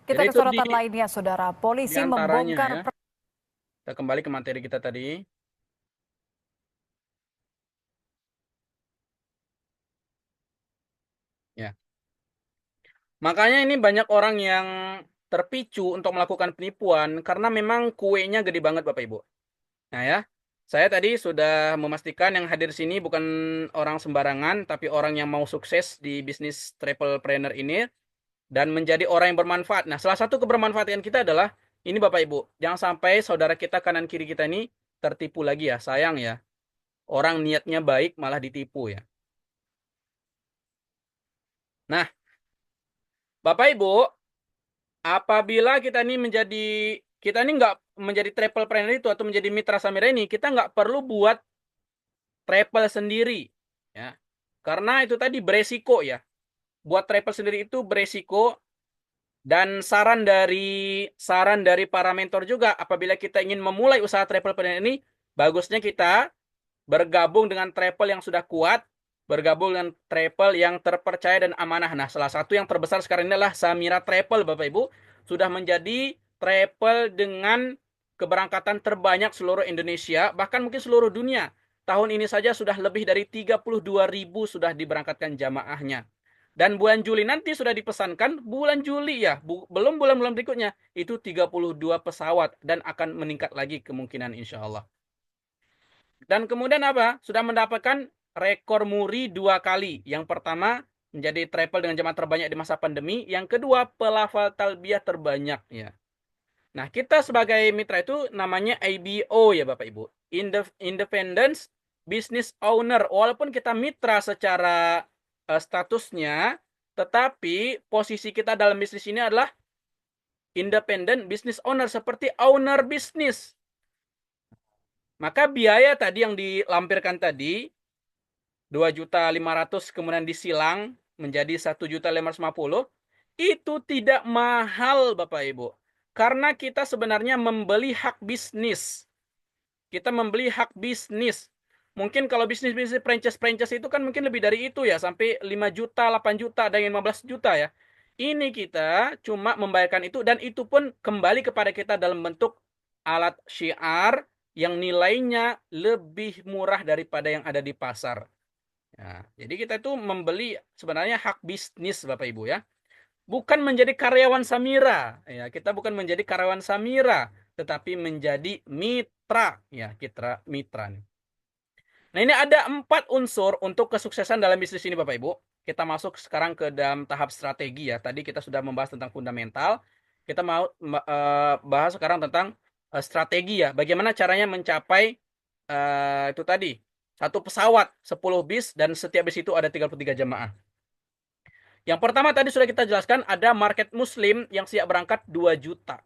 Kita Jadi ke itu sorotan lainnya, Saudara. Polisi diantaranya membongkar ya. Kita kembali ke materi kita tadi. Ya. Makanya ini banyak orang yang terpicu untuk melakukan penipuan karena memang kuenya gede banget Bapak Ibu. Nah ya, saya tadi sudah memastikan yang hadir sini bukan orang sembarangan, tapi orang yang mau sukses di bisnis travel planner ini dan menjadi orang yang bermanfaat. Nah, salah satu kebermanfaatan kita adalah ini Bapak Ibu, jangan sampai saudara kita kanan kiri kita ini tertipu lagi ya, sayang ya. Orang niatnya baik malah ditipu ya. Nah, Bapak Ibu, apabila kita ini nggak menjadi travel planner itu atau menjadi mitra Samira ini, kita nggak perlu buat travel sendiri ya. Karena itu tadi beresiko ya. Buat travel sendiri itu beresiko, dan saran dari para mentor juga apabila kita ingin memulai usaha travel planner ini, bagusnya kita bergabung dengan travel yang sudah kuat, bergabung dengan travel yang terpercaya dan amanah. Nah, salah satu yang terbesar sekarang ini adalah Samira Travel, Bapak Ibu. Sudah menjadi travel dengan keberangkatan terbanyak seluruh Indonesia, bahkan mungkin seluruh dunia. Tahun ini saja sudah lebih dari 32.000 sudah diberangkatkan jamaahnya. Dan bulan Juli nanti sudah dipesankan, bulan Juli ya, belum bulan-bulan berikutnya, itu 32 pesawat dan akan meningkat lagi kemungkinan insya Allah. Dan kemudian apa? Sudah mendapatkan rekor muri 2 kali. Yang pertama menjadi travel dengan jemaah terbanyak di masa pandemi. Yang kedua pelafal talbiyah terbanyak ya. Nah, kita sebagai mitra itu namanya IBO ya Bapak Ibu. Independent Business Owner. Walaupun kita mitra secara statusnya, tetapi posisi kita dalam bisnis ini adalah Independent Business Owner, seperti owner bisnis. Maka biaya tadi yang dilampirkan tadi 2.500.000 kemudian disilang menjadi 1.550.000, itu tidak mahal Bapak Ibu. Karena kita sebenarnya membeli hak bisnis. Kita membeli hak bisnis. Mungkin kalau bisnis-bisnis franchise itu kan mungkin lebih dari itu ya, sampai 5 juta, 8 juta, dan 15 juta ya. Ini kita cuma membayarkan itu, dan itu pun kembali kepada kita dalam bentuk alat syiar yang nilainya lebih murah daripada yang ada di pasar. Ya, jadi kita itu membeli sebenarnya hak bisnis Bapak Ibu ya. Bukan menjadi karyawan Samira. Ya, kita bukan menjadi karyawan Samira, tetapi menjadi mitra. Ya, kita mitra nih. Nah, ini ada 4 unsur untuk kesuksesan dalam bisnis ini Bapak Ibu. Kita masuk sekarang ke dalam tahap strategi ya. Tadi kita sudah membahas tentang fundamental. Kita mau bahas sekarang tentang strategi ya. Bagaimana caranya mencapai itu tadi. 1 pesawat, 10 bis, dan setiap bis itu ada 33 jamaah. Yang pertama tadi sudah kita jelaskan, ada market muslim yang siap berangkat 2 juta.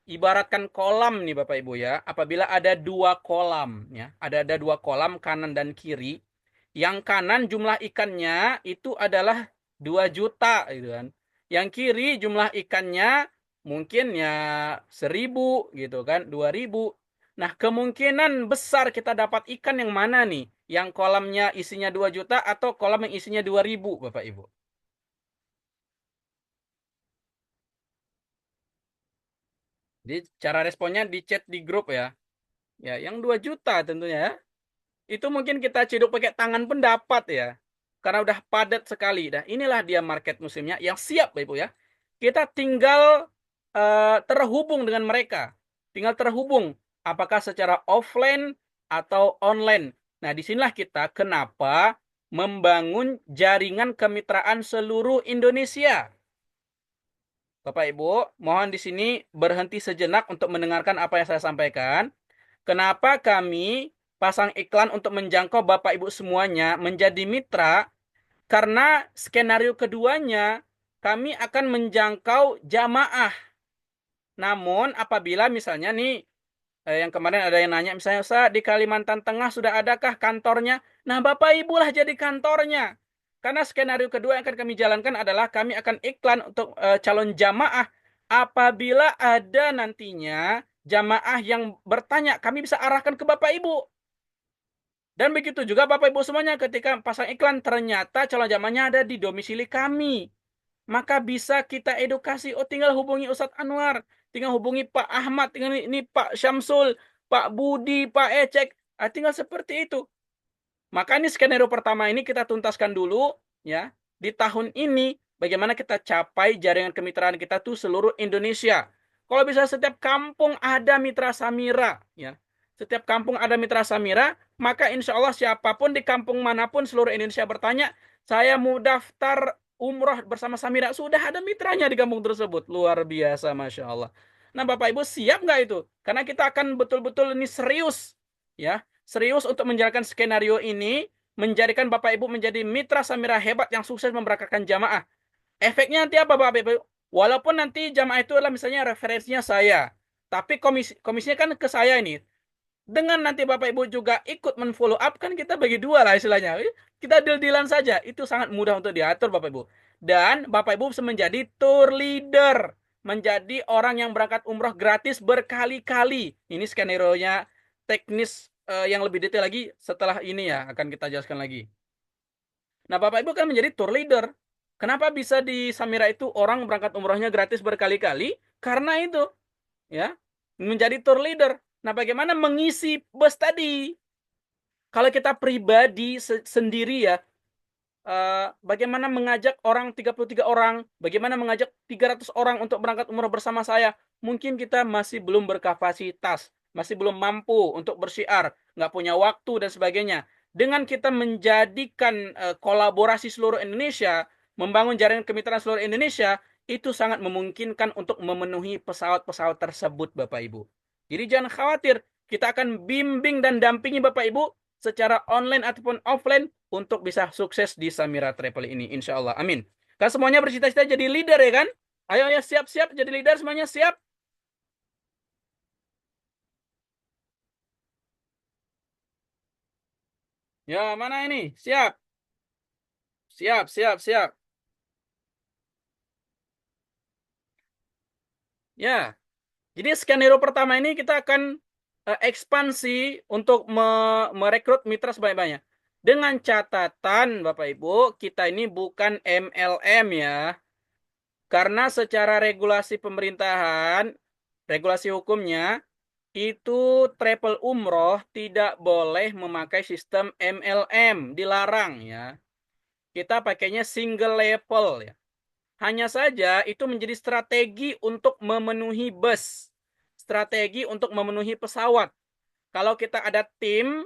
Ibaratkan kolam nih Bapak Ibu ya. Apabila ada 2 kolam ya, ada 2 kolam kanan dan kiri. Yang kanan jumlah ikannya itu adalah 2 juta gitu kan. Yang kiri jumlah ikannya mungkin ya 1.000 gitu kan, 2.000. Nah, kemungkinan besar kita dapat ikan yang mana nih? Yang kolamnya isinya 2 juta atau kolam yang isinya 2.000 Bapak Ibu? Jadi cara responnya di chat di grup ya. Ya, yang 2 juta tentunya ya. Itu mungkin kita ciduk pakai tangan pendapat ya. Karena udah padat sekali. Nah, inilah dia market musimnya yang siap Bapak Ibu ya. Kita tinggal terhubung dengan mereka. Tinggal terhubung apakah secara offline atau online. Nah, disinilah kita kenapa membangun jaringan kemitraan seluruh Indonesia. Bapak Ibu, mohon di sini berhenti sejenak untuk mendengarkan apa yang saya sampaikan. Kenapa kami pasang iklan untuk menjangkau Bapak Ibu semuanya menjadi mitra? Karena skenario keduanya kami akan menjangkau jamaah. Namun apabila misalnya nih yang kemarin ada yang nanya misalnya, Ustaz, di Kalimantan Tengah sudah adakah kantornya? Nah, Bapak Ibu lah jadi kantornya. Karena skenario kedua yang akan kami jalankan adalah kami akan iklan untuk calon jamaah. Apabila ada nantinya jamaah yang bertanya, kami bisa arahkan ke Bapak Ibu. Dan begitu juga Bapak Ibu semuanya ketika pasang iklan ternyata calon jamaahnya ada di domisili kami. Maka bisa kita edukasi, oh tinggal hubungi Ustadz Anwar, tinggal hubungi Pak Ahmad, tinggal ini Pak Syamsul, Pak Budi, Pak Ecek, tinggal seperti itu. Maka ini skenario pertama ini kita tuntaskan dulu ya. Di tahun ini bagaimana kita capai jaringan kemitraan kita tuh seluruh Indonesia. Kalau bisa setiap kampung ada mitra Samira ya. Setiap kampung ada mitra Samira, maka insya Allah siapapun di kampung manapun seluruh Indonesia bertanya, saya mau daftar umroh bersama Samira, sudah ada mitranya di kampung tersebut. Luar biasa, Masya Allah. Nah Bapak Ibu siap nggak itu? Karena kita akan betul-betul ini serius ya, serius untuk menjalankan skenario ini, menjadikan Bapak Ibu menjadi mitra Samira hebat yang sukses memberangkatkan jamaah. Efeknya nanti apa Bapak Ibu? Walaupun nanti jamaah itu adalah misalnya referensinya saya, tapi komisinya kan ke saya ini. Dengan nanti Bapak Ibu juga ikut men-follow up, kan kita bagi dua lah istilahnya. Kita deal-dealan saja. Itu sangat mudah untuk diatur Bapak Ibu. Dan Bapak Ibu bisa menjadi tour leader. Menjadi orang yang berangkat umroh gratis berkali-kali. Ini skenario-nya teknis yang lebih detail lagi setelah ini ya. Akan kita jelaskan lagi. Nah Bapak Ibu kan menjadi tour leader. Kenapa bisa di Samira itu orang berangkat umrohnya gratis berkali-kali? Karena itu. Ya, menjadi tour leader. Nah, bagaimana mengisi bus tadi? Kalau kita pribadi sendiri ya, bagaimana mengajak orang 33 orang, bagaimana mengajak 300 orang untuk berangkat umroh bersama saya? Mungkin kita masih belum berkapasitas, masih belum mampu untuk bersyiar, nggak punya waktu dan sebagainya. Dengan kita menjadikan kolaborasi seluruh Indonesia, membangun jaringan kemitraan seluruh Indonesia, itu sangat memungkinkan untuk memenuhi pesawat-pesawat tersebut, Bapak Ibu. Jadi jangan khawatir, kita akan bimbing dan dampingi Bapak Ibu secara online ataupun offline untuk bisa sukses di Samira Travel ini, insya Allah. Amin. Kan semuanya bercita-cita jadi leader ya kan? Ayo ya, siap-siap jadi leader, semuanya siap. Ya, mana ini? Siap. Siap, siap, siap. Ya. Jadi skenario pertama ini kita akan ekspansi untuk merekrut mitra sebanyak-banyak. Dengan catatan Bapak Ibu, kita ini bukan MLM ya. Karena secara regulasi pemerintahan, regulasi hukumnya, itu travel umroh tidak boleh memakai sistem MLM, dilarang ya. Kita pakainya single level ya. Hanya saja itu menjadi strategi untuk memenuhi bus, strategi untuk memenuhi pesawat. Kalau kita ada tim,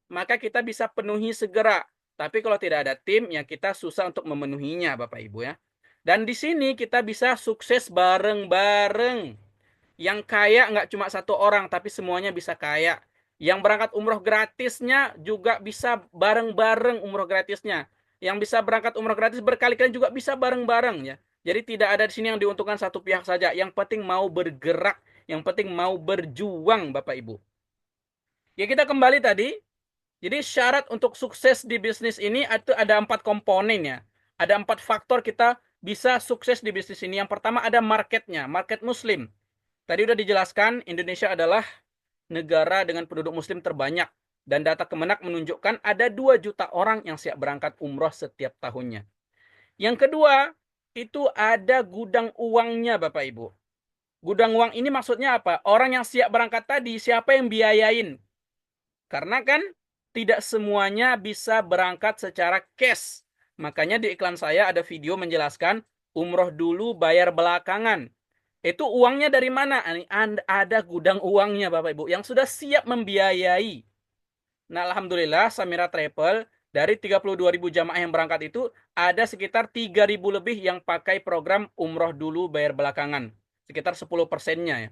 maka kita bisa penuhi segera. Tapi kalau tidak ada tim, ya kita susah untuk memenuhinya, Bapak Ibu ya. Dan di sini kita bisa sukses bareng-bareng. Yang kaya nggak cuma satu orang, tapi semuanya bisa kaya. Yang berangkat umroh gratisnya juga bisa bareng-bareng umroh gratisnya. Yang bisa berangkat umroh gratis berkali-kali juga bisa bareng-bareng ya. Jadi tidak ada di sini yang diuntungkan satu pihak saja. Yang penting mau bergerak, yang penting mau berjuang Bapak Ibu. Ya kita kembali tadi. Jadi syarat untuk sukses di bisnis ini itu ada 4 komponen ya. Ada 4 faktor kita bisa sukses di bisnis ini. Yang pertama ada marketnya, market muslim. Tadi udah dijelaskan, Indonesia adalah negara dengan penduduk muslim terbanyak. Dan data Kemenak menunjukkan ada 2 juta orang yang siap berangkat umroh setiap tahunnya. Yang kedua, itu ada gudang uangnya Bapak Ibu. Gudang uang ini maksudnya apa? Orang yang siap berangkat tadi, siapa yang biayain? Karena kan tidak semuanya bisa berangkat secara cash. Makanya di iklan saya ada video menjelaskan umroh dulu bayar belakangan. Itu uangnya dari mana? Ada gudang uangnya Bapak Ibu yang sudah siap membiayai. Nah, alhamdulillah Samira Travel dari 32.000 jamaah yang berangkat itu ada sekitar 3.000 lebih yang pakai program umroh dulu bayar belakangan. Sekitar 10%-nya ya.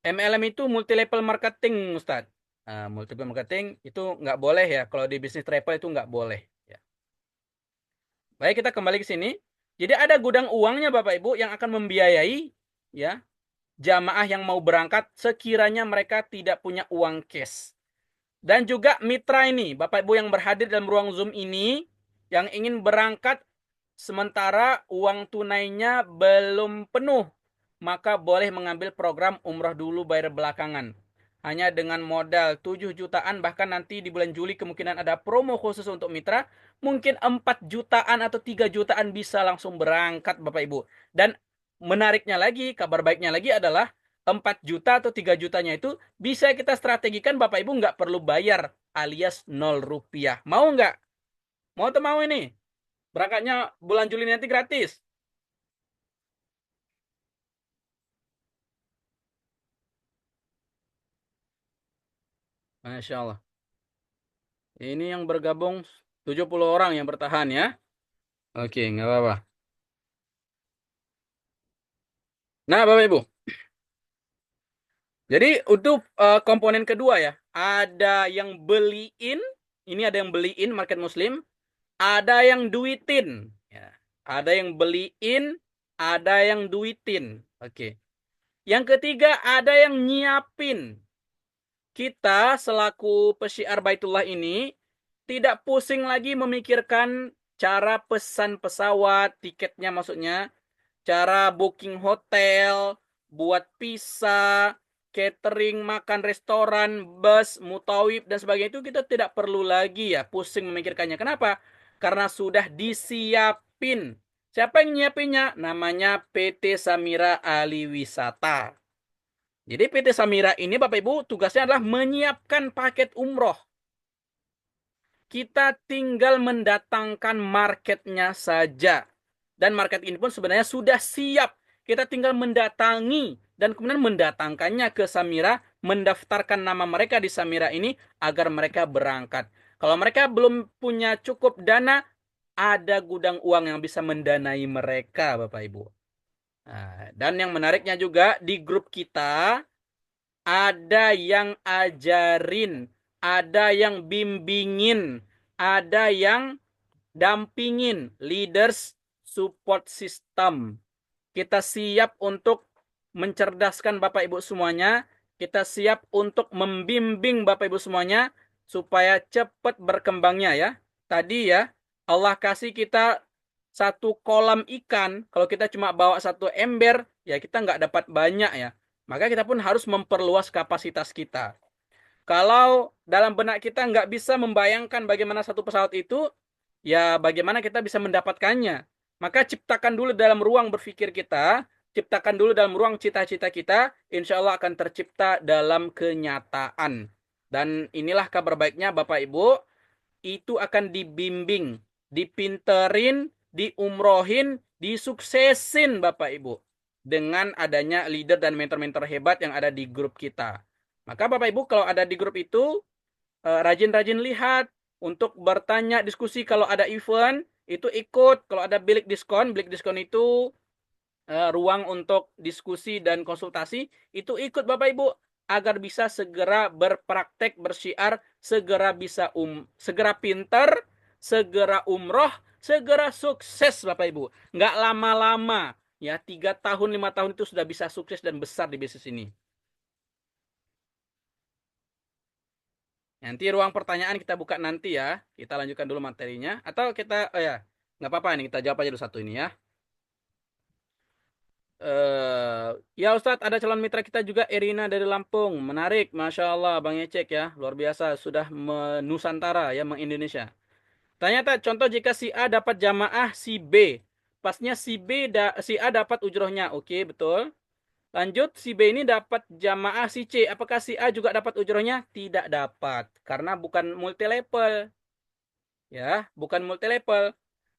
MLM itu multi level marketing, Ustadz. Nah, multi level marketing itu nggak boleh ya. Kalau di bisnis travel itu nggak boleh. Ya. Baik, kita kembali ke sini. Jadi ada gudang uangnya Bapak Ibu yang akan membiayai ya jamaah yang mau berangkat sekiranya mereka tidak punya uang cash. Dan juga mitra ini, Bapak Ibu yang berhadir dalam ruang Zoom ini yang ingin berangkat sementara uang tunainya belum penuh, maka boleh mengambil program umroh dulu bayar belakangan. Hanya dengan modal 7 jutaan, bahkan nanti di bulan Juli kemungkinan ada promo khusus untuk mitra, mungkin 4 jutaan atau 3 jutaan bisa langsung berangkat Bapak Ibu. Dan menariknya lagi, kabar baiknya lagi adalah 4 juta atau 3 jutanya itu bisa kita strategikan Bapak Ibu nggak perlu bayar alias 0 rupiah. Mau nggak? Mau atau mau ini? Berangkatnya bulan Juli nanti gratis. Masya Allah. Ini yang bergabung 70 orang yang bertahan ya. Oke, nggak apa-apa. Nah, Bapak Ibu. Jadi untuk komponen kedua ya, ada yang beliin, ini ada yang beliin market muslim, ada yang duitin. Ya. Ada yang beliin, ada yang duitin. Oke. Yang ketiga ada yang nyiapin. Kita selaku pesyiar Baitullah ini tidak pusing lagi memikirkan cara pesan pesawat, tiketnya maksudnya, cara booking hotel, buat visa, catering, makan restoran, bus, mutawib, dan sebagainya itu kita tidak perlu lagi ya pusing memikirkannya. Kenapa? Karena sudah disiapin. Siapa yang nyiapinnya? Namanya PT Samira Ali Wisata. Jadi PT Samira ini Bapak Ibu tugasnya adalah menyiapkan paket umroh. Kita tinggal mendatangkan marketnya saja. Dan market ini pun sebenarnya sudah siap. Kita tinggal mendatangi dan kemudian mendatangkannya ke Samira, mendaftarkan nama mereka di Samira ini agar mereka berangkat. Kalau mereka belum punya cukup dana, ada gudang uang yang bisa mendanai mereka, Bapak Ibu. Nah, dan yang menariknya juga di grup kita ada yang ajarin, ada yang bimbingin, ada yang dampingin, leaders support system. Kita siap untuk mencerdaskan Bapak Ibu semuanya, kita siap untuk membimbing Bapak Ibu semuanya supaya cepat berkembangnya ya. Tadi ya, Allah kasih kita satu kolam ikan, kalau kita cuma bawa satu ember, ya kita nggak dapat banyak ya. Maka kita pun harus memperluas kapasitas kita. Kalau dalam benak kita nggak bisa membayangkan bagaimana satu pesawat itu, ya bagaimana kita bisa mendapatkannya. Maka ciptakan dulu dalam ruang berpikir kita, ciptakan dulu dalam ruang cita-cita kita, insya Allah akan tercipta dalam kenyataan. Dan inilah kabar baiknya Bapak Ibu, itu akan dibimbing, dipinterin, diumrohin, disuksesin Bapak Ibu. Dengan adanya leader dan mentor-mentor hebat yang ada di grup kita. Maka Bapak Ibu kalau ada di grup itu, rajin-rajin lihat untuk bertanya, diskusi kalau ada event, itu ikut. Kalau ada bilik diskon itu ruang untuk diskusi dan konsultasi, itu ikut Bapak Ibu agar bisa segera berpraktek bersyiar, segera pintar, segera umroh, segera sukses Bapak Ibu. Nggak lama-lama, ya 3 tahun, 5 tahun itu sudah bisa sukses dan besar di bisnis ini. Nanti ruang pertanyaan kita buka nanti ya. Kita lanjutkan dulu materinya. Atau kita, oh ya, nggak apa-apa nih, kita jawab aja dulu satu ini ya. Ya Ustadz, ada calon mitra kita juga, Irina dari Lampung. Menarik, Masya Allah, Bang Ecek ya. Luar biasa, sudah menusantara ya, meng-Indonesia. Ternyata contoh jika si A dapat jamaah si B. Pasnya si A dapat ujrohnya. Oke, betul. Lanjut, si B ini dapat jamaah si C. Apakah si A juga dapat ujrohnya? Tidak dapat. Karena bukan multi level. Ya, bukan multi level.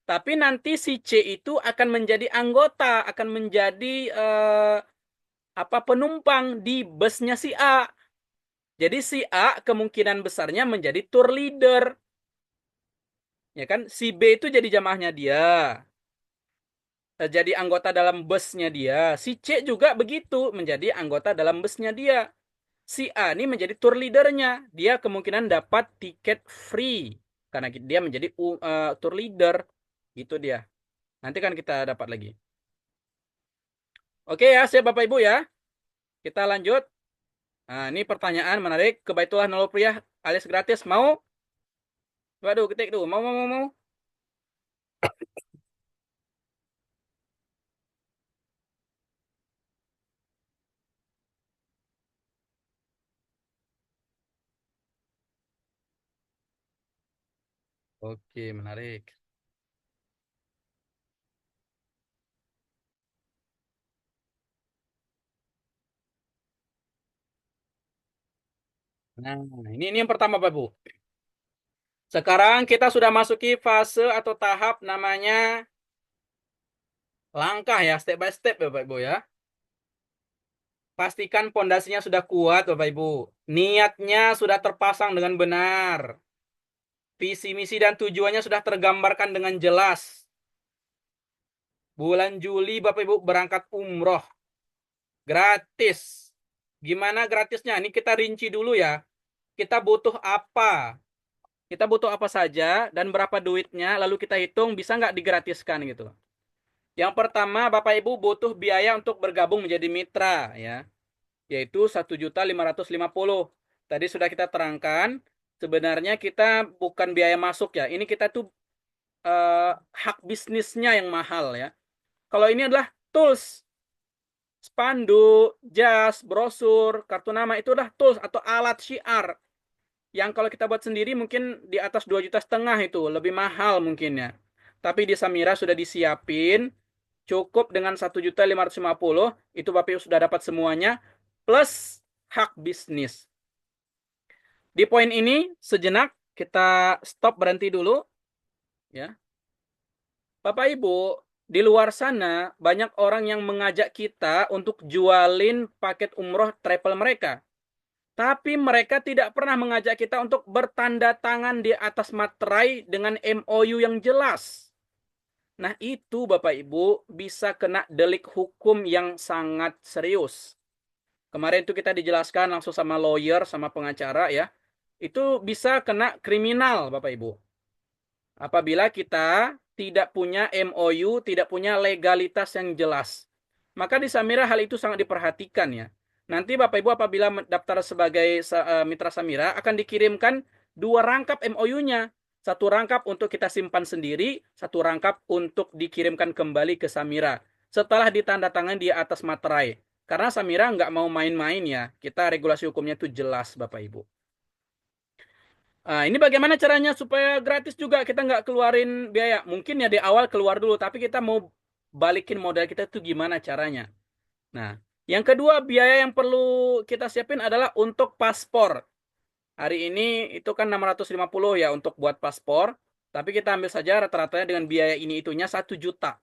Tapi nanti si C itu akan menjadi anggota, akan menjadi penumpang di busnya si A. Jadi si A kemungkinan besarnya menjadi tour leader. Ya kan? Si B itu jadi jamaahnya dia. Jadi anggota dalam busnya dia. Si C juga begitu, menjadi anggota dalam busnya dia. Si A ini menjadi tour leadernya. Dia kemungkinan dapat tiket free. Karena dia menjadi tour leader. Gitu dia. Nanti kan kita dapat lagi. Oke ya, siap Bapak Ibu ya. Kita lanjut. Nah, ini pertanyaan menarik. Ke Baitullah Nurul alias gratis. Mau? Waduh, ketik tuh. Mau. Oke, menarik. Nah, ini yang pertama, Bapak Ibu. Sekarang kita sudah masuki fase atau tahap namanya langkah ya, step by step ya, Bapak Ibu ya. Pastikan pondasinya sudah kuat, Bapak Ibu. Niatnya sudah terpasang dengan benar. Visi, misi, dan tujuannya sudah tergambarkan dengan jelas. Bulan Juli, Bapak Ibu berangkat umroh. Gratis. Gimana gratisnya? Ini kita rinci dulu ya. Kita butuh apa? Kita butuh apa saja dan berapa duitnya, lalu kita hitung bisa nggak digratiskan gitu. Yang pertama, Bapak Ibu butuh biaya untuk bergabung menjadi mitra ya, yaitu 1.550.000. Tadi sudah kita terangkan, sebenarnya kita bukan biaya masuk ya. Ini kita tuh hak bisnisnya yang mahal ya. Kalau ini adalah tools, spanduk, jas, brosur, kartu nama itu adalah tools atau alat syiar. Yang kalau kita buat sendiri mungkin di atas 2,5 juta itu, lebih mahal mungkin ya. Tapi di Samira sudah disiapin, cukup dengan 1.550.000, itu Bapak Ibu sudah dapat semuanya, plus hak bisnis. Di poin ini, sejenak kita stop berhenti dulu. Ya. Bapak Ibu, di luar sana banyak orang yang mengajak kita untuk jualin paket umroh travel mereka. Tapi mereka tidak pernah mengajak kita untuk bertanda tangan di atas materai dengan MOU yang jelas. Nah itu Bapak Ibu bisa kena delik hukum yang sangat serius. Kemarin itu kita dijelaskan langsung sama lawyer, sama pengacara ya. Itu bisa kena kriminal Bapak Ibu. Apabila kita tidak punya MOU, tidak punya legalitas yang jelas. Maka di Samira hal itu sangat diperhatikan ya. Nanti Bapak Ibu apabila mendaftar sebagai mitra Samira akan dikirimkan 2 rangkap MOU-nya. 1 rangkap untuk kita simpan sendiri, 1 rangkap untuk dikirimkan kembali ke Samira. Setelah ditandatangan di atas materai. Karena Samira nggak mau main-main ya. Kita regulasi hukumnya itu jelas Bapak Ibu. Nah, ini bagaimana caranya supaya gratis juga kita nggak keluarin biaya. Mungkin ya di awal keluar dulu, tapi kita mau balikin modal kita itu gimana caranya. Nah, yang kedua biaya yang perlu kita siapin adalah untuk paspor. Hari ini itu kan 650 ya untuk buat paspor. Tapi kita ambil saja rata-ratanya dengan biaya ini itunya 1 juta.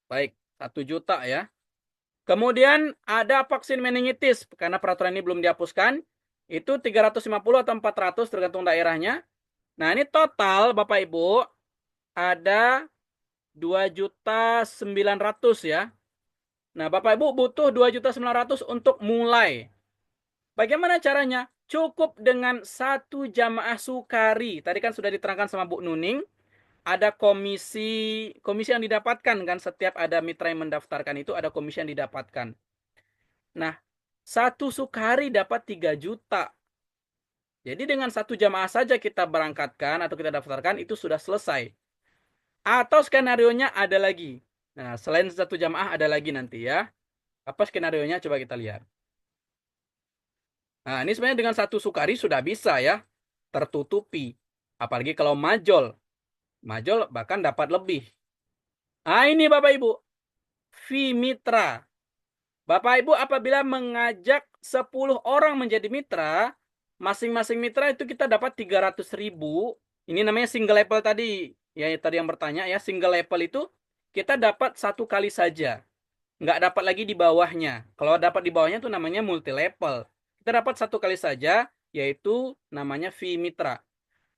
Baik, 1 juta ya. Kemudian ada vaksin meningitis. Karena peraturan ini belum dihapuskan. Itu 350 atau 400 tergantung daerahnya. Nah ini total Bapak Ibu ada 2.900.000 ya. Nah Bapak Ibu butuh 2.900.000 untuk mulai. Bagaimana caranya? Cukup dengan 1 jamaah sukari. Tadi kan sudah diterangkan sama Bu Nuning. Ada komisi yang didapatkan kan setiap ada mitra yang mendaftarkan itu ada komisi yang didapatkan. Nah 1 sukari dapat 3 juta. Jadi dengan 1 jamaah saja kita berangkatkan atau kita daftarkan itu sudah selesai. Atau skenarionya ada lagi. Nah, selain 1 jamaah ada lagi nanti ya. Apa skenarionya coba kita lihat. Nah, ini sebenarnya dengan 1 sukari sudah bisa ya. Tertutupi. Apalagi kalau majol. Majol bahkan dapat lebih. Nah, ini Bapak Ibu. Fee mitra. Bapak Ibu apabila mengajak 10 orang menjadi mitra, masing-masing mitra itu kita dapat 300.000. Ini namanya single level tadi. Ya tadi yang bertanya ya, single level itu kita dapat 1 kali saja. Nggak dapat lagi di bawahnya. Kalau dapat di bawahnya itu namanya multi level. Kita dapat 1 kali saja, yaitu namanya fee mitra.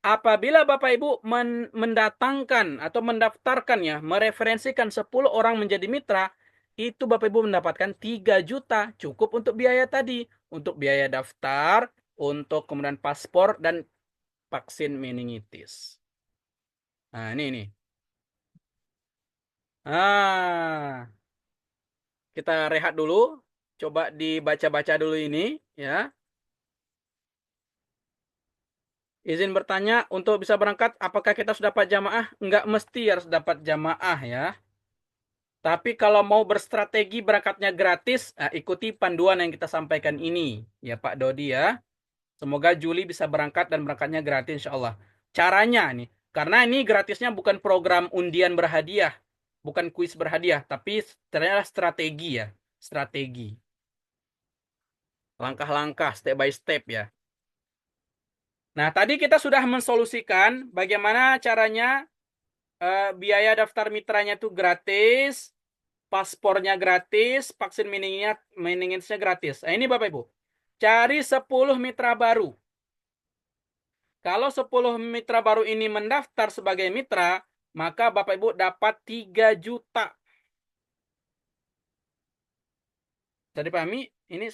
Apabila Bapak Ibu mendatangkan atau mendaftarkan ya, mereferensikan 10 orang menjadi mitra, itu Bapak Ibu mendapatkan 3 juta. Cukup untuk biaya tadi. Untuk biaya daftar, untuk kemudian paspor, dan vaksin meningitis. Nah, ini nih. Nah, kita rehat dulu. Coba dibaca-baca dulu ini, ya. Izin bertanya, untuk bisa berangkat, apakah kita sudah dapat jamaah? Enggak mesti harus dapat jamaah, ya. Tapi kalau mau berstrategi berangkatnya gratis, ikuti panduan yang kita sampaikan ini. Ya Pak Dodi ya. Semoga Juli bisa berangkat dan berangkatnya gratis insya Allah. Caranya nih, karena ini gratisnya bukan program undian berhadiah. Bukan kuis berhadiah, tapi ternyata strategi ya. Strategi. Langkah-langkah, step by step ya. Nah, tadi kita sudah mensolusikan bagaimana caranya biaya daftar mitranya itu gratis, paspornya gratis, vaksin meningitisnya gratis. Nah, ini Bapak Ibu. Cari 10 mitra baru. Kalau 10 mitra baru ini mendaftar sebagai mitra, maka Bapak Ibu dapat 3 juta. Bisa dipahami? Ini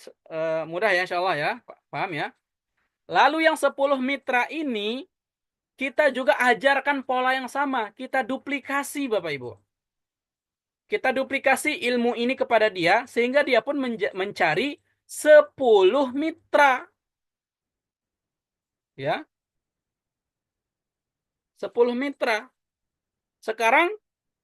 mudah ya, insya Allah ya. Paham ya? Lalu yang 10 mitra ini, kita juga ajarkan pola yang sama. Kita duplikasi, Bapak Ibu. Kita duplikasi ilmu ini kepada dia, sehingga dia pun mencari 10 mitra. Ya, 10 mitra. Sekarang,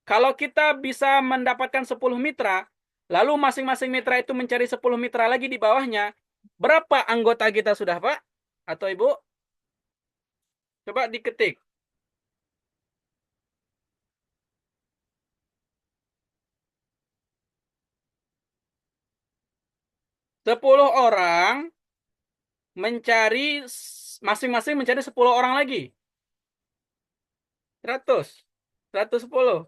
kalau kita bisa mendapatkan 10 mitra, lalu masing-masing mitra itu mencari 10 mitra lagi di bawahnya, berapa anggota kita sudah, Pak? Atau Ibu? Coba diketik. 10 orang mencari, masing-masing mencari 10 orang lagi. 100. 110.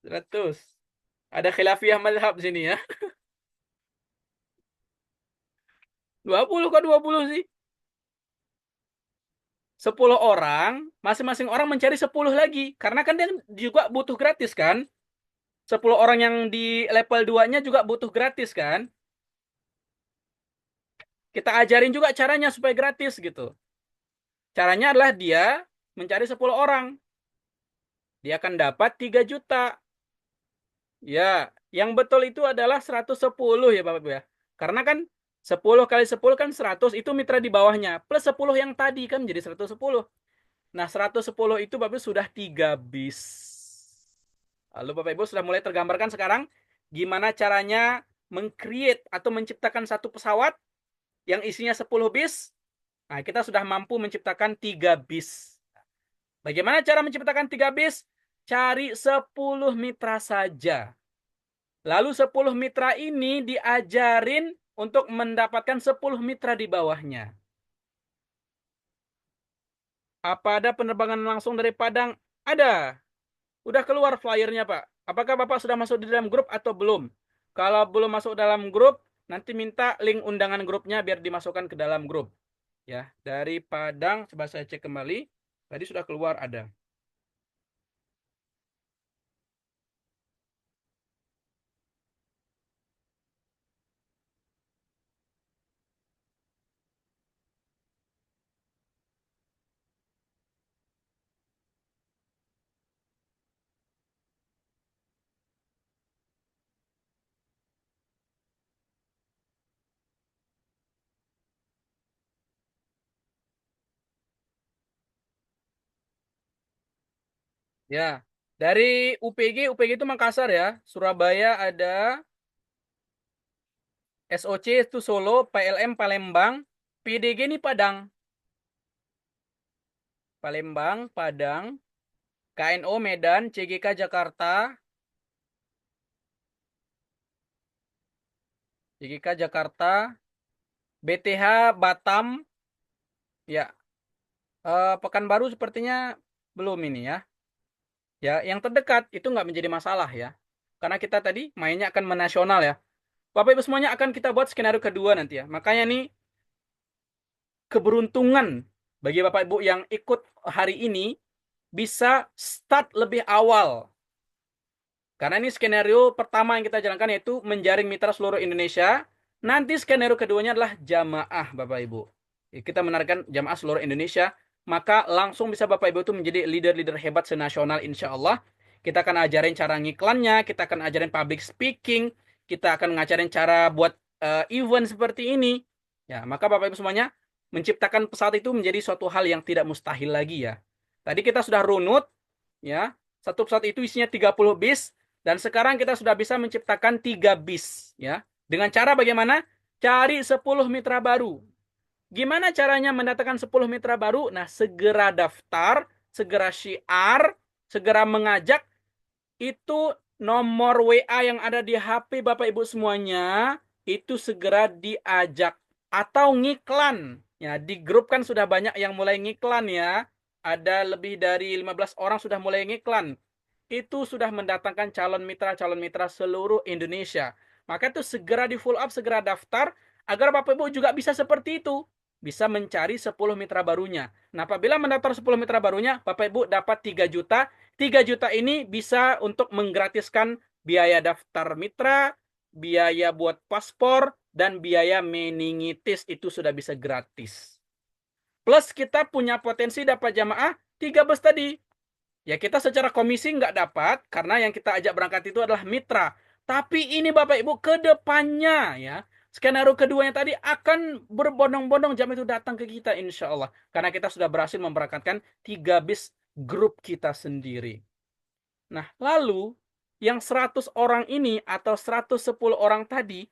100. Ada khilafiyah mazhab sini ya. 20 kok 20 sih? 10 orang, masing-masing orang mencari 10 lagi. Karena kan dia juga butuh gratis kan? 10 orang yang di level 2-nya juga butuh gratis kan? Kita ajarin juga caranya supaya gratis gitu. Caranya adalah dia mencari 10 orang. Dia akan dapat 3 juta. Ya, yang betul itu adalah 110 ya Bapak Ibu ya. Karena kan 10 kali 10 kan 100, itu mitra di bawahnya. Plus 10 yang tadi kan jadi 110. Nah, 110 itu Bapak Ibu sudah 3 bis. Lalu Bapak Ibu sudah mulai tergambarkan sekarang gimana caranya meng-create atau menciptakan satu pesawat yang isinya 10 bis. Nah, kita sudah mampu menciptakan 3 bis. Bagaimana cara menciptakan 3 bis? Cari 10 mitra saja. Lalu 10 mitra ini diajarin untuk mendapatkan 10 mitra di bawahnya. Apa ada penerbangan langsung dari Padang? Ada. Udah keluar flyernya, Pak. Apakah Bapak sudah masuk di dalam grup atau belum? Kalau belum masuk dalam grup, nanti minta link undangan grupnya biar dimasukkan ke dalam grup. Ya, dari Padang, coba saya cek kembali. Tadi sudah keluar ada. Ya, dari UPG itu Makassar ya. Surabaya ada, SOC itu Solo, PLM Palembang, PDG ini Padang. Palembang, Padang, KNO Medan, CGK Jakarta, BTH Batam, ya. Pekanbaru sepertinya belum ini ya. Ya, yang terdekat itu nggak menjadi masalah ya. Karena kita tadi mainnya akan menasional ya. Bapak Ibu semuanya akan kita buat skenario kedua nanti ya. Makanya nih keberuntungan bagi Bapak Ibu yang ikut hari ini bisa start lebih awal. Karena ini skenario pertama yang kita jalankan yaitu menjaring mitra seluruh Indonesia. Nanti skenario keduanya adalah jamaah Bapak Ibu. Kita menargetkan jamaah seluruh Indonesia. Maka langsung bisa Bapak Ibu itu menjadi leader-leader hebat senasional insya Allah. Kita akan ajarin cara ngiklannya. Kita akan ajarin public speaking. Kita akan ngajarin cara buat event seperti ini. Ya, maka Bapak Ibu semuanya menciptakan pesawat itu menjadi suatu hal yang tidak mustahil lagi ya. Tadi kita sudah runut. Ya, satu pesawat itu isinya 30 bis. Dan sekarang kita sudah bisa menciptakan 3 bis. Ya. Dengan cara bagaimana? Cari 10 mitra baru. Gimana caranya mendatangkan 10 mitra baru? Nah, segera daftar, segera syiar, segera mengajak. Itu nomor WA yang ada di HP Bapak Ibu semuanya, itu segera diajak. Atau ngiklan. Ya, di grup kan sudah banyak yang mulai ngiklan ya. Ada lebih dari 15 orang sudah mulai ngiklan. Itu sudah mendatangkan calon mitra seluruh Indonesia. Maka itu segera di full up, segera daftar, agar Bapak Ibu juga bisa seperti itu. Bisa mencari 10 mitra barunya. Nah, apabila mendaftar 10 mitra barunya, Bapak Ibu dapat 3 juta. 3 juta ini bisa untuk menggratiskan biaya daftar mitra, biaya buat paspor, dan biaya meningitis itu sudah bisa gratis. Plus kita punya potensi dapat jamaah 3 bus tadi. Ya kita secara komisi nggak dapat karena yang kita ajak berangkat itu adalah mitra. Tapi ini Bapak Ibu ke depannya ya. Skenario keduanya tadi akan berbondong-bondong jamaah itu datang ke kita insya Allah. Karena kita sudah berhasil memberangkatkan 3 bis grup kita sendiri. Nah lalu yang 100 orang ini atau 110 orang tadi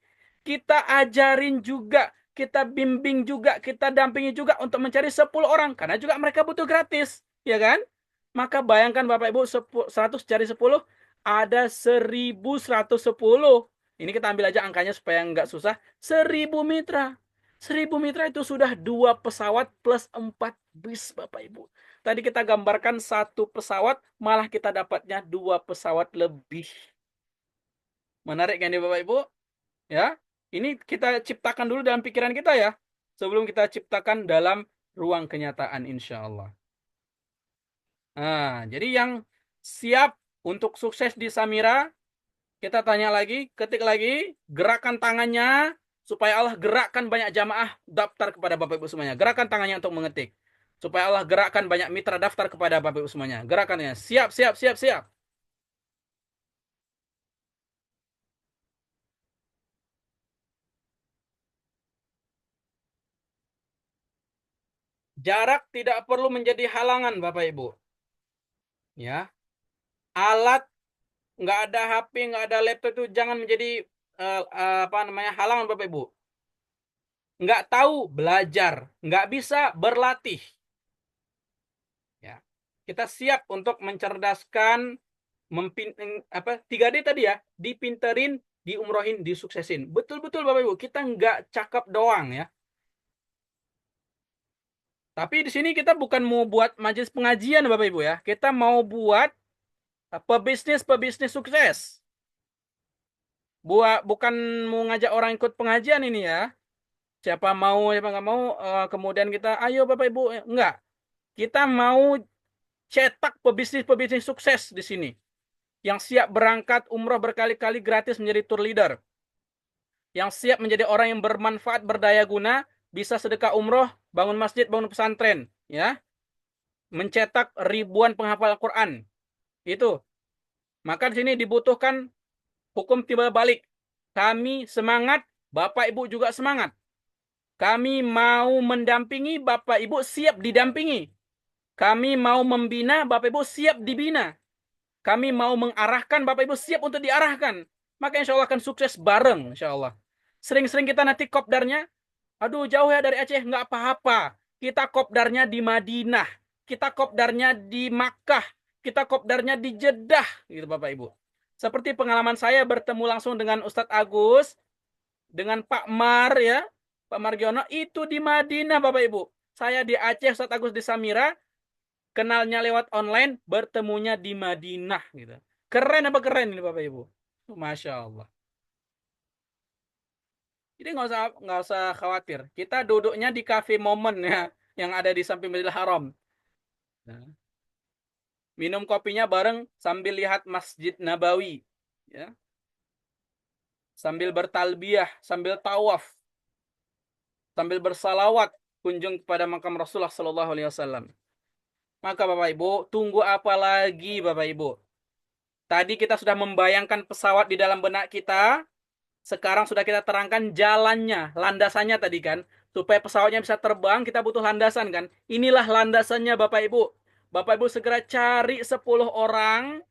kita ajarin juga, kita bimbing juga, kita dampingi juga untuk mencari 10 orang. Karena juga mereka butuh gratis, ya kan? Maka bayangkan Bapak Ibu, 100 cari 10, ada 1.110. Ini kita ambil aja angkanya supaya nggak susah. 1.000 mitra. 1.000 mitra itu sudah 2 pesawat plus 4 bis Bapak Ibu. Tadi kita gambarkan 1 pesawat, malah kita dapatnya 2 pesawat lebih. Menarik kan nih Bapak Ibu? Ya, ini kita ciptakan dulu dalam pikiran kita ya. Sebelum kita ciptakan dalam ruang kenyataan insya Allah. Nah, jadi yang siap untuk sukses di Samira, kita tanya lagi, ketik lagi, gerakan tangannya, supaya Allah gerakkan banyak jamaah daftar kepada Bapak Ibu semuanya. Gerakan tangannya untuk mengetik. Supaya Allah gerakkan banyak mitra daftar kepada Bapak Ibu semuanya. Gerakannya, siap, siap, siap, siap. Jarak tidak perlu menjadi halangan Bapak Ibu. Ya, alat nggak ada HP, nggak ada laptop itu jangan menjadi halangan Bapak Ibu. Nggak tahu belajar, nggak bisa berlatih. Ya, kita siap untuk mencerdaskan, 3D tadi ya, dipinterin, diumrohin, disuksesin. Betul-betul Bapak Ibu, kita nggak cakap doang ya. Tapi di sini kita bukan mau buat majelis pengajian Bapak Ibu ya. Kita mau buat pebisnis sukses. Bukan mau ngajak orang ikut pengajian ini ya. Siapa mau, siapa nggak mau, kemudian kita, ayo Bapak Ibu, enggak. Kita mau cetak pebisnis sukses di sini. Yang siap berangkat umroh berkali-kali gratis menjadi tour leader. Yang siap menjadi orang yang bermanfaat, berdaya guna, bisa sedekah umroh, bangun masjid, bangun pesantren. Ya, mencetak ribuan penghafal Al-Quran. Itu. Maka di sini dibutuhkan hukum timbal balik. Kami semangat, Bapak Ibu juga semangat. Kami mau mendampingi, Bapak Ibu siap didampingi. Kami mau membina, Bapak Ibu siap dibina. Kami mau mengarahkan, Bapak Ibu siap untuk diarahkan. Maka insya Allah akan sukses bareng, insya Allah. Sering-sering kita nanti kopdarnya, aduh jauh ya dari Aceh, nggak apa-apa. Kita kopdarnya di Madinah. Kita kopdarnya di Makkah. Kita kopdarnya di Jeddah, gitu Bapak Ibu. Seperti pengalaman saya bertemu langsung dengan Ustadz Agus, dengan Pak Mar ya, Pak Margiono, itu di Madinah Bapak Ibu. Saya di Aceh, Ustadz Agus di Samira, kenalnya lewat online, bertemunya di Madinah gitu. Keren apa keren ini Bapak Ibu? Masya Allah. Jadi nggak usah khawatir. Kita duduknya di cafe Momen ya, yang ada di samping Masjidil Haram. Nah, minum kopinya bareng sambil lihat Masjid Nabawi, ya. Sambil bertalbiyah, sambil tawaf, sambil bersalawat kunjung kepada makam Rasulullah Sallallahu Alaihi Wasallam. Maka Bapak Ibu, tunggu apa lagi Bapak Ibu? Tadi kita sudah membayangkan pesawat di dalam benak kita. Sekarang sudah kita terangkan jalannya, landasannya tadi kan. Supaya pesawatnya bisa terbang, kita butuh landasan kan. Inilah landasannya Bapak Ibu. Bapak Ibu segera cari 10 orang.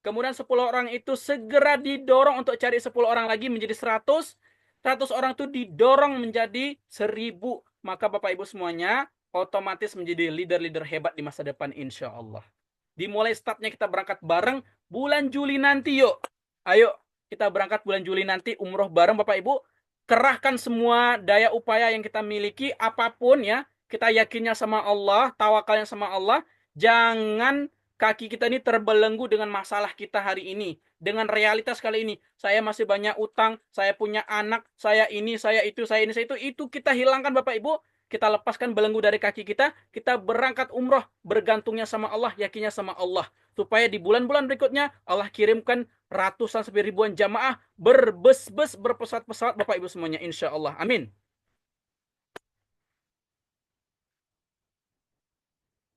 Kemudian 10 orang itu segera didorong untuk cari 10 orang lagi menjadi 100. 100 orang itu didorong menjadi 1.000. Maka Bapak Ibu semuanya otomatis menjadi leader-leader hebat di masa depan insya Allah. Dimulai startnya kita berangkat bareng bulan Juli nanti yuk. Ayo kita berangkat bulan Juli nanti umroh bareng Bapak Ibu. Kerahkan semua daya upaya yang kita miliki apapun ya. Kita yakinnya sama Allah, tawakalnya sama Allah. Jangan kaki kita ini terbelenggu dengan masalah kita hari ini. Dengan realitas kali ini. Saya masih banyak utang, saya punya anak, saya ini, saya itu, saya ini, saya itu. Itu kita hilangkan Bapak Ibu. kita lepaskan belenggu dari kaki kita, kita berangkat umroh, bergantungnya sama Allah, yakinnya sama Allah. Supaya di bulan-bulan berikutnya, Allah kirimkan ratusan sampai ribuan jamaah, berbes-bes, berpesawat-pesawat, Bapak Ibu semuanya, insya Allah. Amin.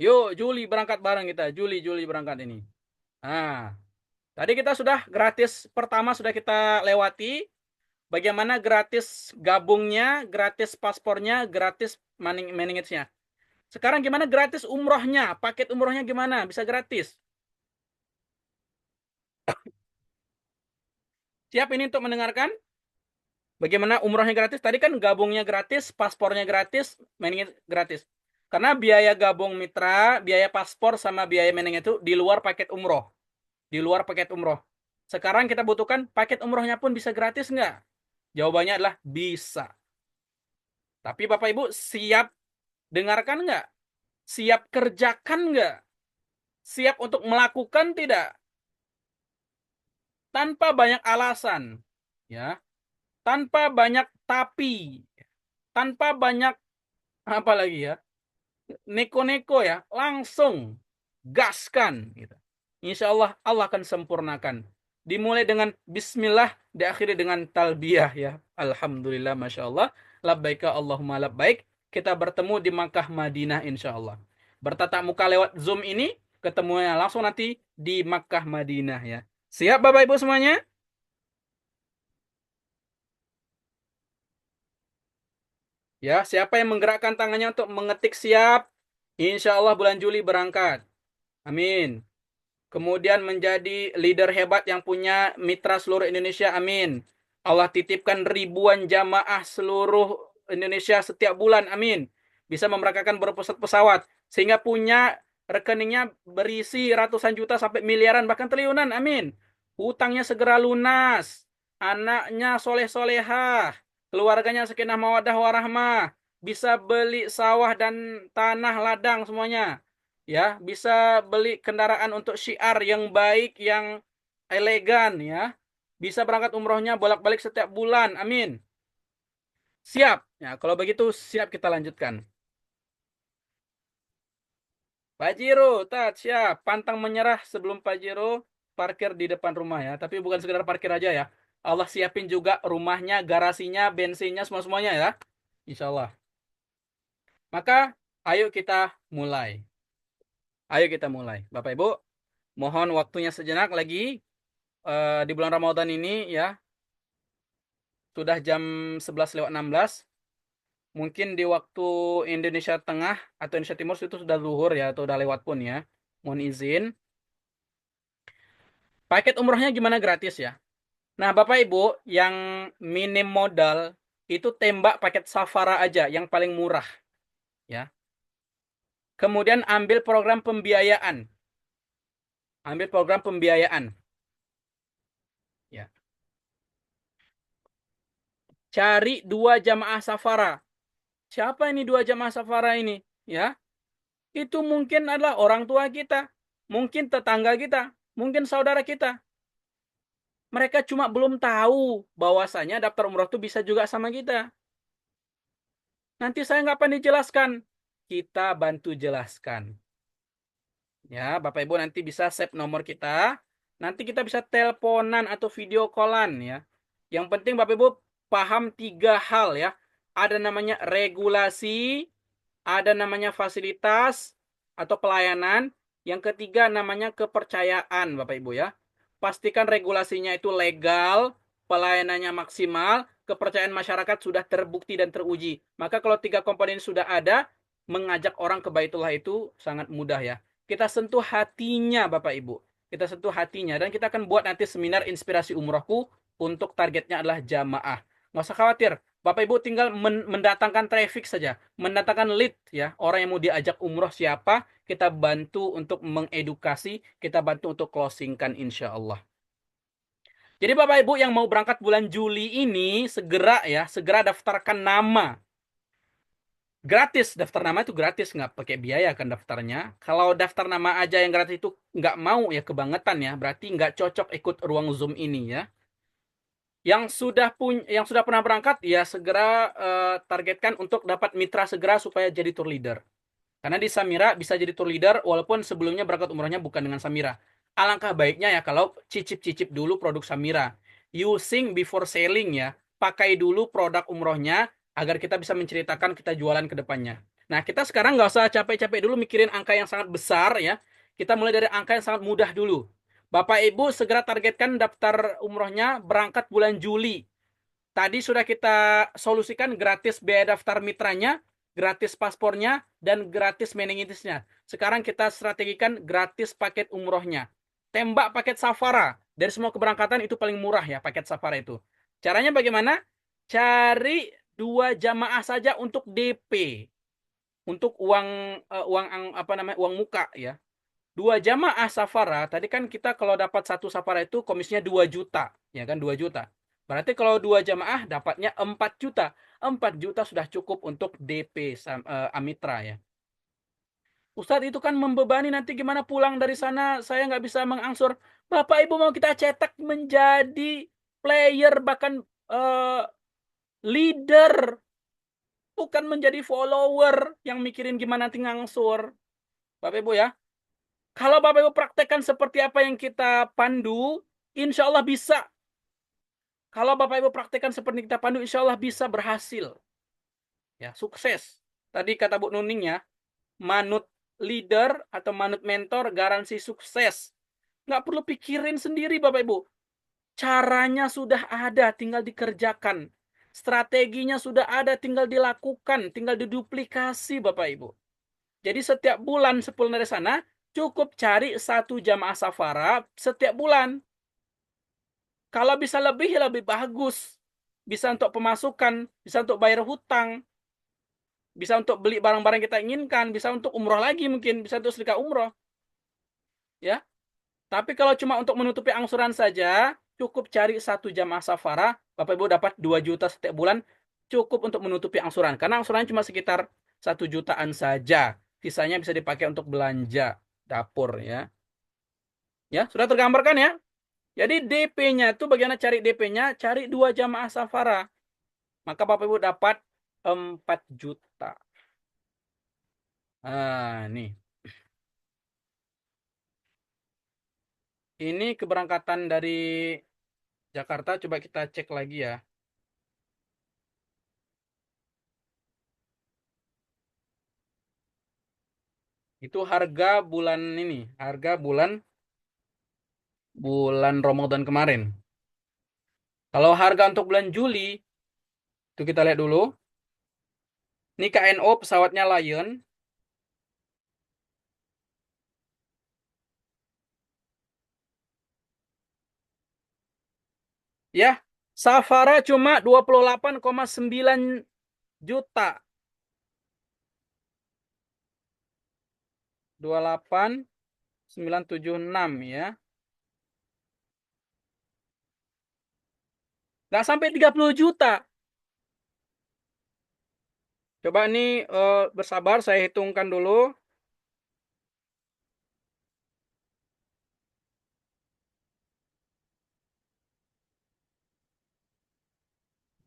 Yuk, Juli berangkat bareng kita. Juli berangkat ini. Nah, tadi kita sudah gratis pertama sudah kita lewati. Bagaimana gratis gabungnya, gratis paspornya, gratis maningetsnya. Sekarang gimana gratis umrohnya? Paket umrohnya gimana? Bisa gratis. Siap ini untuk mendengarkan? Bagaimana umrohnya gratis? Tadi kan gabungnya gratis, paspornya gratis, maningets gratis. Karena biaya gabung mitra, biaya paspor sama biaya maningets itu di luar paket umroh. Di luar paket umroh. Sekarang kita butuhkan paket umrohnya pun bisa gratis nggak? Jawabannya adalah bisa. Tapi Bapak Ibu siap dengarkan nggak? Siap kerjakan nggak? Siap untuk melakukan tidak? Tanpa banyak alasan. Ya. Tanpa banyak tapi. Tanpa banyak apa lagi ya? Neko-neko ya. Langsung gaskan. Gitu. Insya Allah Allah akan sempurnakan. Dimulai dengan bismillah, diakhiri dengan talbiyah ya. Alhamdulillah, Masya Allah. Labbaika Allahumma labbaik. Kita bertemu di Makkah Madinah insya Allah. Bertatap muka lewat Zoom ini, ketemunya langsung nanti di Makkah Madinah ya. Siap Bapak Ibu semuanya? Ya, siapa yang menggerakkan tangannya untuk mengetik siap? Insya Allah bulan Juli berangkat. Amin. Kemudian menjadi leader hebat yang punya mitra seluruh Indonesia. Amin. Allah titipkan ribuan jamaah seluruh Indonesia setiap bulan. Amin. Bisa memerakakan berpesawat. Sehingga punya rekeningnya berisi ratusan juta sampai miliaran bahkan triliunan. Amin. Hutangnya segera lunas. Anaknya soleh-solehah. Keluarganya sakinah mawaddah warahmah. Bisa beli sawah dan tanah ladang semuanya. Ya, bisa beli kendaraan untuk syiar yang baik, yang elegan ya. Bisa berangkat umrohnya bolak-balik setiap bulan. Amin. Siap. Ya, kalau begitu siap kita lanjutkan. Pak Jiro, tat siap. Pantang menyerah sebelum Pak Jiro parkir di depan rumah ya. Tapi bukan sekedar parkir aja ya. Allah siapin juga rumahnya, garasinya, bensinnya, semua-semuanya ya. Insya Allah. Maka ayo kita mulai. Ayo kita mulai. Bapak Ibu, mohon waktunya sejenak lagi di bulan Ramadan ini ya. Sudah jam 11:16. Mungkin di waktu Indonesia Tengah atau Indonesia Timur itu sudah zuhur ya atau udah lewat pun ya. Mohon izin. Paket umrohnya gimana gratis ya? Nah, Bapak Ibu, yang minim modal itu tembak paket Safara aja yang paling murah ya. Kemudian ambil program pembiayaan. Ambil program pembiayaan. Ya. Cari 2 jamaah Safara. Siapa ini 2 jamaah Safara ini? Ya, itu mungkin adalah orang tua kita, mungkin tetangga kita, mungkin saudara kita. Mereka cuma belum tahu bahwasanya daftar umroh itu bisa juga sama kita. Nanti saya nggak akan dijelaskan. Kita bantu jelaskan. Ya, Bapak Ibu nanti bisa save nomor kita. Nanti kita bisa teleponan atau video callan ya. Yang penting Bapak Ibu paham 3 hal ya. Ada namanya regulasi, ada namanya fasilitas atau pelayanan. Yang ketiga namanya kepercayaan Bapak Ibu ya. Pastikan regulasinya itu legal, pelayanannya maksimal, kepercayaan masyarakat sudah terbukti dan teruji. Maka kalau 3 komponen sudah ada, mengajak orang ke Baitullah itu sangat mudah ya. Kita sentuh hatinya Bapak Ibu. Kita sentuh hatinya dan kita akan buat nanti seminar inspirasi umrohku untuk targetnya adalah jamaah. Nggak usah khawatir. Bapak Ibu tinggal mendatangkan traffic saja, mendatangkan lead ya, orang yang mau diajak umroh siapa, kita bantu untuk mengedukasi, kita bantu untuk closingkan insya Allah. Jadi Bapak Ibu yang mau berangkat bulan Juli ini segera ya, segera daftarkan nama. Gratis, daftar nama itu gratis, nggak pakai biaya kan daftarnya. Kalau daftar nama aja yang gratis itu nggak mau ya kebangetan ya, berarti nggak cocok ikut ruang Zoom ini ya. Yang sudah pernah berangkat ya segera targetkan untuk dapat mitra segera supaya jadi tour leader. Karena di Samira bisa jadi tour leader walaupun sebelumnya berangkat umrohnya bukan dengan Samira. Alangkah baiknya ya kalau cicip-cicip dulu produk Samira. Using before selling ya. Pakai dulu produk umrohnya agar kita bisa menceritakan kita jualan ke depannya. Nah, kita sekarang nggak usah capek-capek dulu mikirin angka yang sangat besar ya. Kita mulai dari angka yang sangat mudah dulu. Bapak Ibu segera targetkan daftar umrohnya berangkat bulan Juli. Tadi sudah kita solusikan gratis biaya daftar mitranya, gratis paspornya, dan gratis meningitisnya. Sekarang kita strategikan gratis paket umrohnya. Tembak paket safara. Dari semua keberangkatan itu paling murah ya paket safara itu. Caranya bagaimana? Cari 2 jamaah saja untuk DP. Untuk uang muka ya. 2 jamaah safara, tadi kan kita kalau dapat satu safara itu komisinya 2 juta, ya kan 2 juta. Berarti kalau 2 jamaah dapatnya 4 juta. 4 juta sudah cukup untuk DP Amitra ya. Ustadz itu kan membebani nanti gimana pulang dari sana saya nggak bisa mengangsur. Bapak Ibu mau kita cetak menjadi player bahkan leader. Bukan menjadi follower yang mikirin gimana nanti ngangsur. Bapak Ibu ya. Kalau Bapak Ibu praktekkan seperti apa yang kita pandu, insya Allah bisa. Kalau Bapak Ibu praktekkan seperti kita pandu, insya Allah bisa berhasil. Ya, sukses. Tadi kata Bu Nuning ya, manut leader atau manut mentor garansi sukses. Nggak perlu pikirin sendiri Bapak Ibu. Caranya sudah ada, tinggal dikerjakan. Strateginya sudah ada, tinggal dilakukan, tinggal diduplikasi Bapak Ibu. Jadi setiap bulan sepulang dari sana, cukup cari 1 jamaah safara setiap bulan. Kalau bisa lebih, ya lebih bagus. Bisa untuk pemasukan, bisa untuk bayar hutang, bisa untuk beli barang-barang kita inginkan, bisa untuk umroh lagi mungkin, bisa untuk sedekah umroh. Ya. Tapi kalau cuma untuk menutupi angsuran saja, cukup cari 1 jamaah safara, Bapak Ibu dapat 2 juta setiap bulan, cukup untuk menutupi angsuran. Karena angsuran cuma sekitar 1 jutaan saja. Sisanya bisa dipakai untuk belanja dapur ya. Ya, sudah tergambarkan ya? Jadi DP-nya itu bagaimana cari DP-nya? Cari 2 jamaah safara. Maka Bapak Ibu dapat 4 juta. Nah, nih. Ini keberangkatan dari Jakarta. Coba kita cek lagi ya. Itu harga bulan ini. Harga bulan Ramadan kemarin. Kalau harga untuk bulan Juli, itu kita lihat dulu. Ini KNO pesawatnya Lion. Ya, Safara cuma 28,9 juta. 28,976 ya. Nggak sampai 30 juta. Coba nih bersabar, saya hitungkan dulu.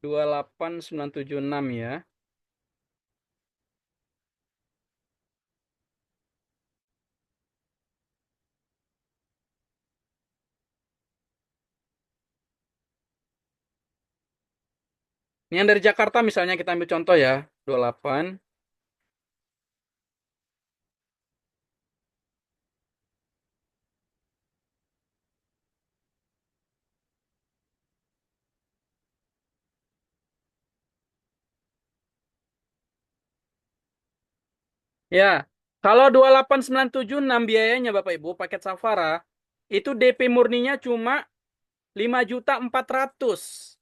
28,976 ya. Ini yang dari Jakarta misalnya kita ambil contoh ya. 28. Ya, kalau 28,976 biayanya Bapak Ibu paket Safara, itu DP murninya cuma 5.400.000.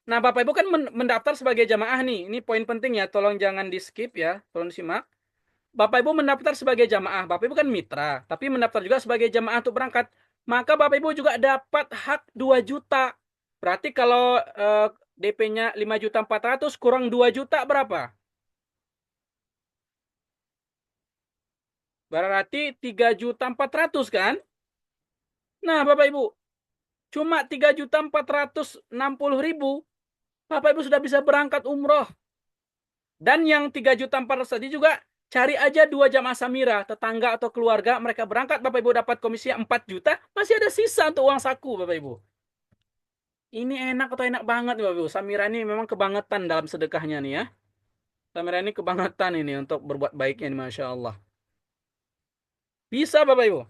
Nah, Bapak Ibu kan mendaftar sebagai jamaah nih. Ini poin penting ya, tolong jangan di-skip ya, tolong disimak. Bapak Ibu mendaftar sebagai jamaah. Bapak Ibu kan mitra, tapi mendaftar juga sebagai jamaah untuk berangkat. Maka Bapak Ibu juga dapat hak 2 juta. Berarti kalau DP-nya 5.400.000 kurang 2 juta berapa? Berarti 3.400.000 kan? Nah, Bapak Ibu, cuma 3.460.000, Bapak Ibu sudah bisa berangkat umroh. Dan yang 3.400.000 tadi juga cari aja 2 jamaah samira, tetangga atau keluarga, mereka berangkat, Bapak Ibu dapat komisi 4 juta, masih ada sisa untuk uang saku, Bapak Ibu. Ini enak atau enak banget, Bapak Ibu. Samira ini memang kebangetan dalam sedekahnya nih ya. Samira ini kebangetan ini untuk berbuat baiknya, Masya Allah. Bisa, Bapak Ibu.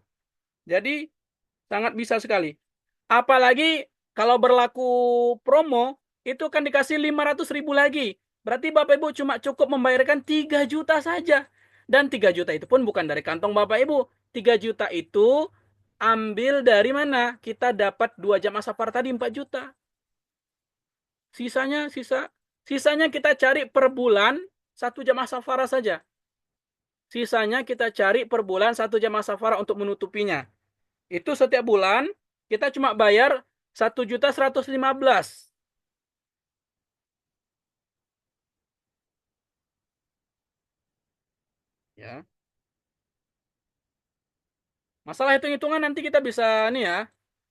Jadi, sangat bisa sekali. Apalagi kalau berlaku promo, itu kan dikasih 500.000 lagi. Berarti Bapak Ibu cuma cukup membayarkan 3 juta saja. Dan 3 juta itu pun bukan dari kantong Bapak Ibu. 3 juta itu ambil dari mana? Kita dapat 2 jam safar tadi 4 juta. Sisanya kita cari per bulan 1 jam safar saja. Sisanya kita cari per bulan 1 jam safar untuk menutupinya. Itu setiap bulan kita cuma bayar 1.115.000. Ya. Masalah hitung-hitungan nanti kita bisa nih ya,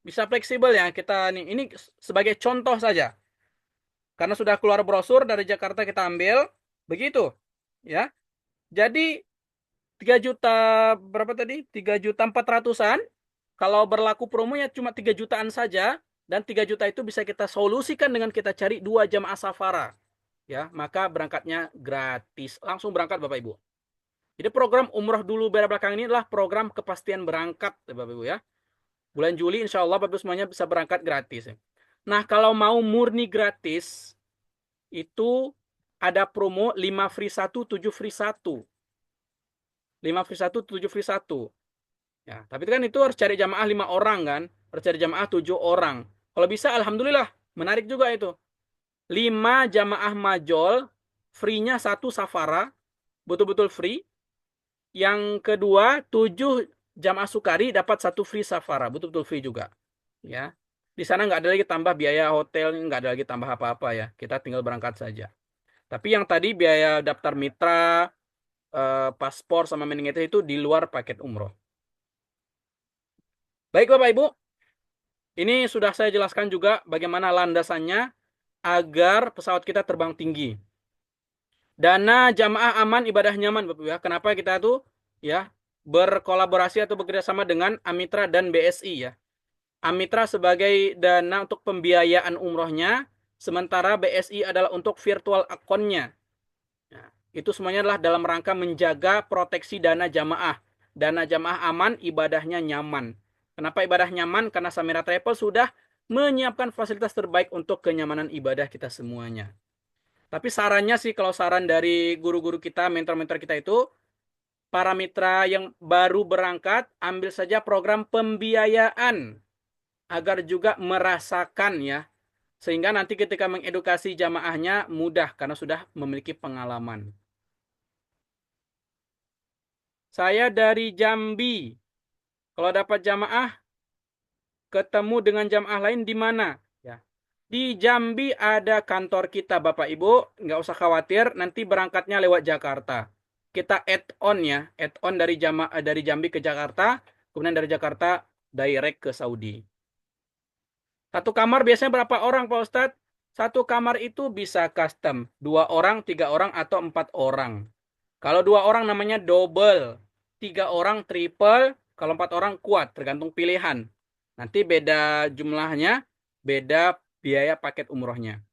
bisa fleksibel ya. Kita nih ini sebagai contoh saja. Karena sudah keluar brosur dari Jakarta kita ambil begitu. Ya. Jadi 3 juta berapa tadi? 3.400.000-an. Kalau berlaku promonya cuma 3 jutaan saja dan 3 juta itu bisa kita solusikan dengan kita cari 2 jamaah safara. Ya, maka berangkatnya gratis. Langsung berangkat Bapak Ibu. Jadi program umroh dulu belakang ini adalah program kepastian berangkat, Bapak Ibu ya. Bulan Juli insya Allah Bapak Ibu semuanya bisa berangkat gratis. Nah kalau mau murni gratis, itu ada promo 5 free 1, 7 free 1. 5 free 1, 7 free 1. Ya, tapi kan itu harus cari jamaah 5 orang kan. Harus cari jamaah 7 orang. Kalau bisa Alhamdulillah, menarik juga itu. 5 jamaah majol, free-nya 1 safara, betul-betul free. Yang kedua, 7 jamaah sukari dapat 1 free safara, betul-betul free juga. Ya, di sana nggak ada lagi tambah biaya hotel, nggak ada lagi tambah apa-apa ya. Kita tinggal berangkat saja. Tapi yang tadi biaya daftar mitra, paspor sama meningitis itu di luar paket umroh. Baik Bapak Ibu, ini sudah saya jelaskan juga bagaimana landasannya agar pesawat kita terbang tinggi. Dana jamaah aman, ibadah nyaman, Bapak Ibu ya. Kenapa kita tuh ya berkolaborasi atau bekerjasama dengan Amitra dan BSI ya. Amitra sebagai dana untuk pembiayaan umrohnya, sementara BSI adalah untuk virtual account-nya. Nah, itu semuanya adalah dalam rangka menjaga proteksi dana jamaah. Dana jamaah aman, ibadahnya nyaman. Kenapa ibadah nyaman? Karena Samira Travel sudah menyiapkan fasilitas terbaik untuk kenyamanan ibadah kita semuanya. Tapi sarannya sih, kalau saran dari guru-guru kita, mentor-mentor kita itu, para mitra yang baru berangkat, ambil saja program pembiayaan agar juga merasakan ya, sehingga nanti ketika mengedukasi jamaahnya mudah karena sudah memiliki pengalaman. Saya dari Jambi. Kalau dapat jamaah ketemu dengan jamaah lain di mana? Ya. Di Jambi ada kantor kita Bapak Ibu, nggak usah khawatir, nanti berangkatnya lewat Jakarta. Kita add on ya, add on dari jamaah dari Jambi ke Jakarta, kemudian dari Jakarta direct ke Saudi. Satu kamar biasanya berapa orang Pak Ustadz? Satu kamar itu bisa custom. 2 orang, 3 orang, atau 4 orang. Kalau 2 orang namanya double. 3 orang triple. Kalau 4 orang kuat, tergantung pilihan. Nanti beda jumlahnya, beda biaya paket umrohnya.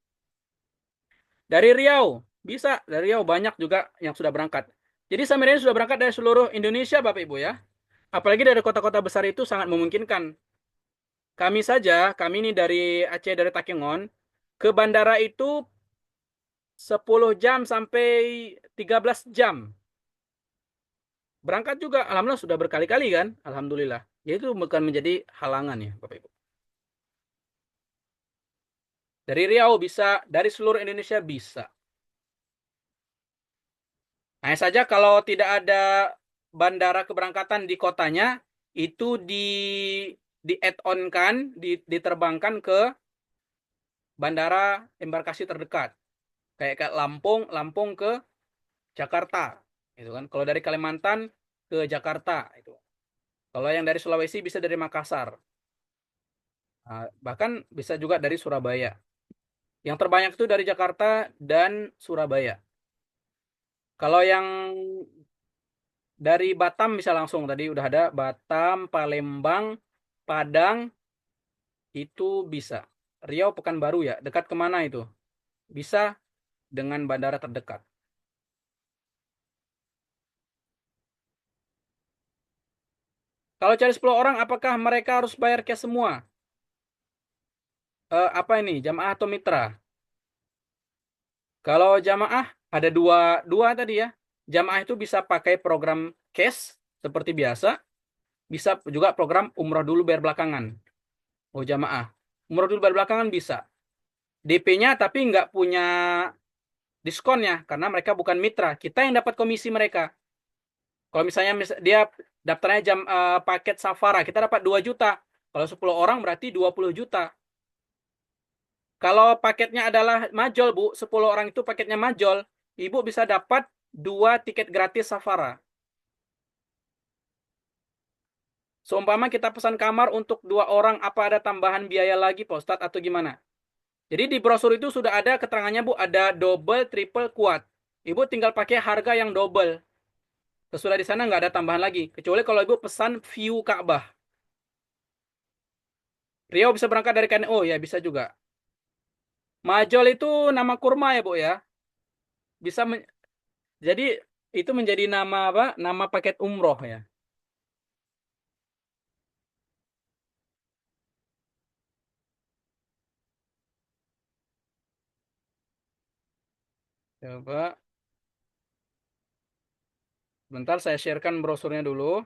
Dari Riau, bisa. Dari Riau banyak juga yang sudah berangkat. Jadi Samira ini sudah berangkat dari seluruh Indonesia Bapak Ibu ya. Apalagi dari kota-kota besar itu sangat memungkinkan. Kami ini dari Aceh, dari Takengon, ke bandara itu 10 jam sampai 13 jam. Berangkat juga, alhamdulillah sudah berkali-kali kan, alhamdulillah. Ya itu bukan menjadi halangan ya, Bapak Ibu. Dari Riau bisa, dari seluruh Indonesia bisa. Hanya saja kalau tidak ada bandara keberangkatan di kotanya, itu di add-on kan, diterbangkan ke bandara embarkasi terdekat. Kayak Lampung ke Jakarta, gitu kan. Kalau dari Kalimantan ke Jakarta itu. Kalau yang dari Sulawesi bisa dari Makassar. Bahkan bisa juga dari Surabaya. Yang terbanyak itu dari Jakarta dan Surabaya. Kalau yang dari Batam bisa langsung, tadi udah ada Batam, Palembang, Padang, itu bisa. Riau, Pekanbaru ya, dekat kemana itu? Bisa dengan bandara terdekat. Kalau cari 10 orang, apakah mereka harus bayar cash semua? Apa ini, jamaah atau mitra? Kalau jamaah, ada dua tadi ya. Jamaah itu bisa pakai program cash, seperti biasa. Bisa juga program umroh dulu bayar belakangan. Oh jamaah. Umroh dulu bayar belakangan bisa. DP-nya tapi nggak punya diskonnya, karena mereka bukan mitra. Kita yang dapat komisi mereka. Kalau misalnya dia daftarnya paket Safara, kita dapat 2 juta. Kalau 10 orang berarti 20 juta. Kalau paketnya adalah majol, Bu, 10 orang itu paketnya majol, Ibu bisa dapat 2 tiket gratis Safara. Seumpama kita pesan kamar untuk 2 orang, apa ada tambahan biaya lagi, Pak Ustadz, atau gimana? Jadi di brosur itu sudah ada keterangannya, Bu, ada double, triple, quad. Ibu tinggal pakai harga yang double. Sesudah di sana nggak ada tambahan lagi. Kecuali kalau Ibu pesan view Ka'bah. Riau bisa berangkat dari KNO, ya bisa juga. Majol itu nama kurma ya, Bu ya. Bisa jadi itu menjadi nama apa? Nama paket umroh ya. Coba bentar saya sharekan brosurnya dulu.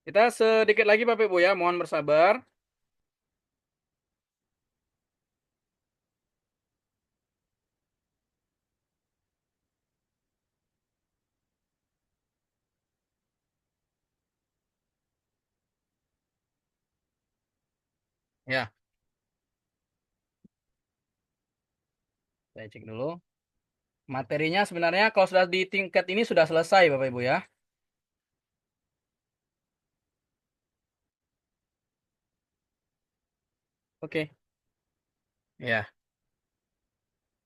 Kita sedikit lagi Bapak Ibu ya, mohon bersabar. Ya, saya cek dulu. Materinya sebenarnya kalau sudah di tingkat ini sudah selesai Bapak Ibu ya. Oke. Ya.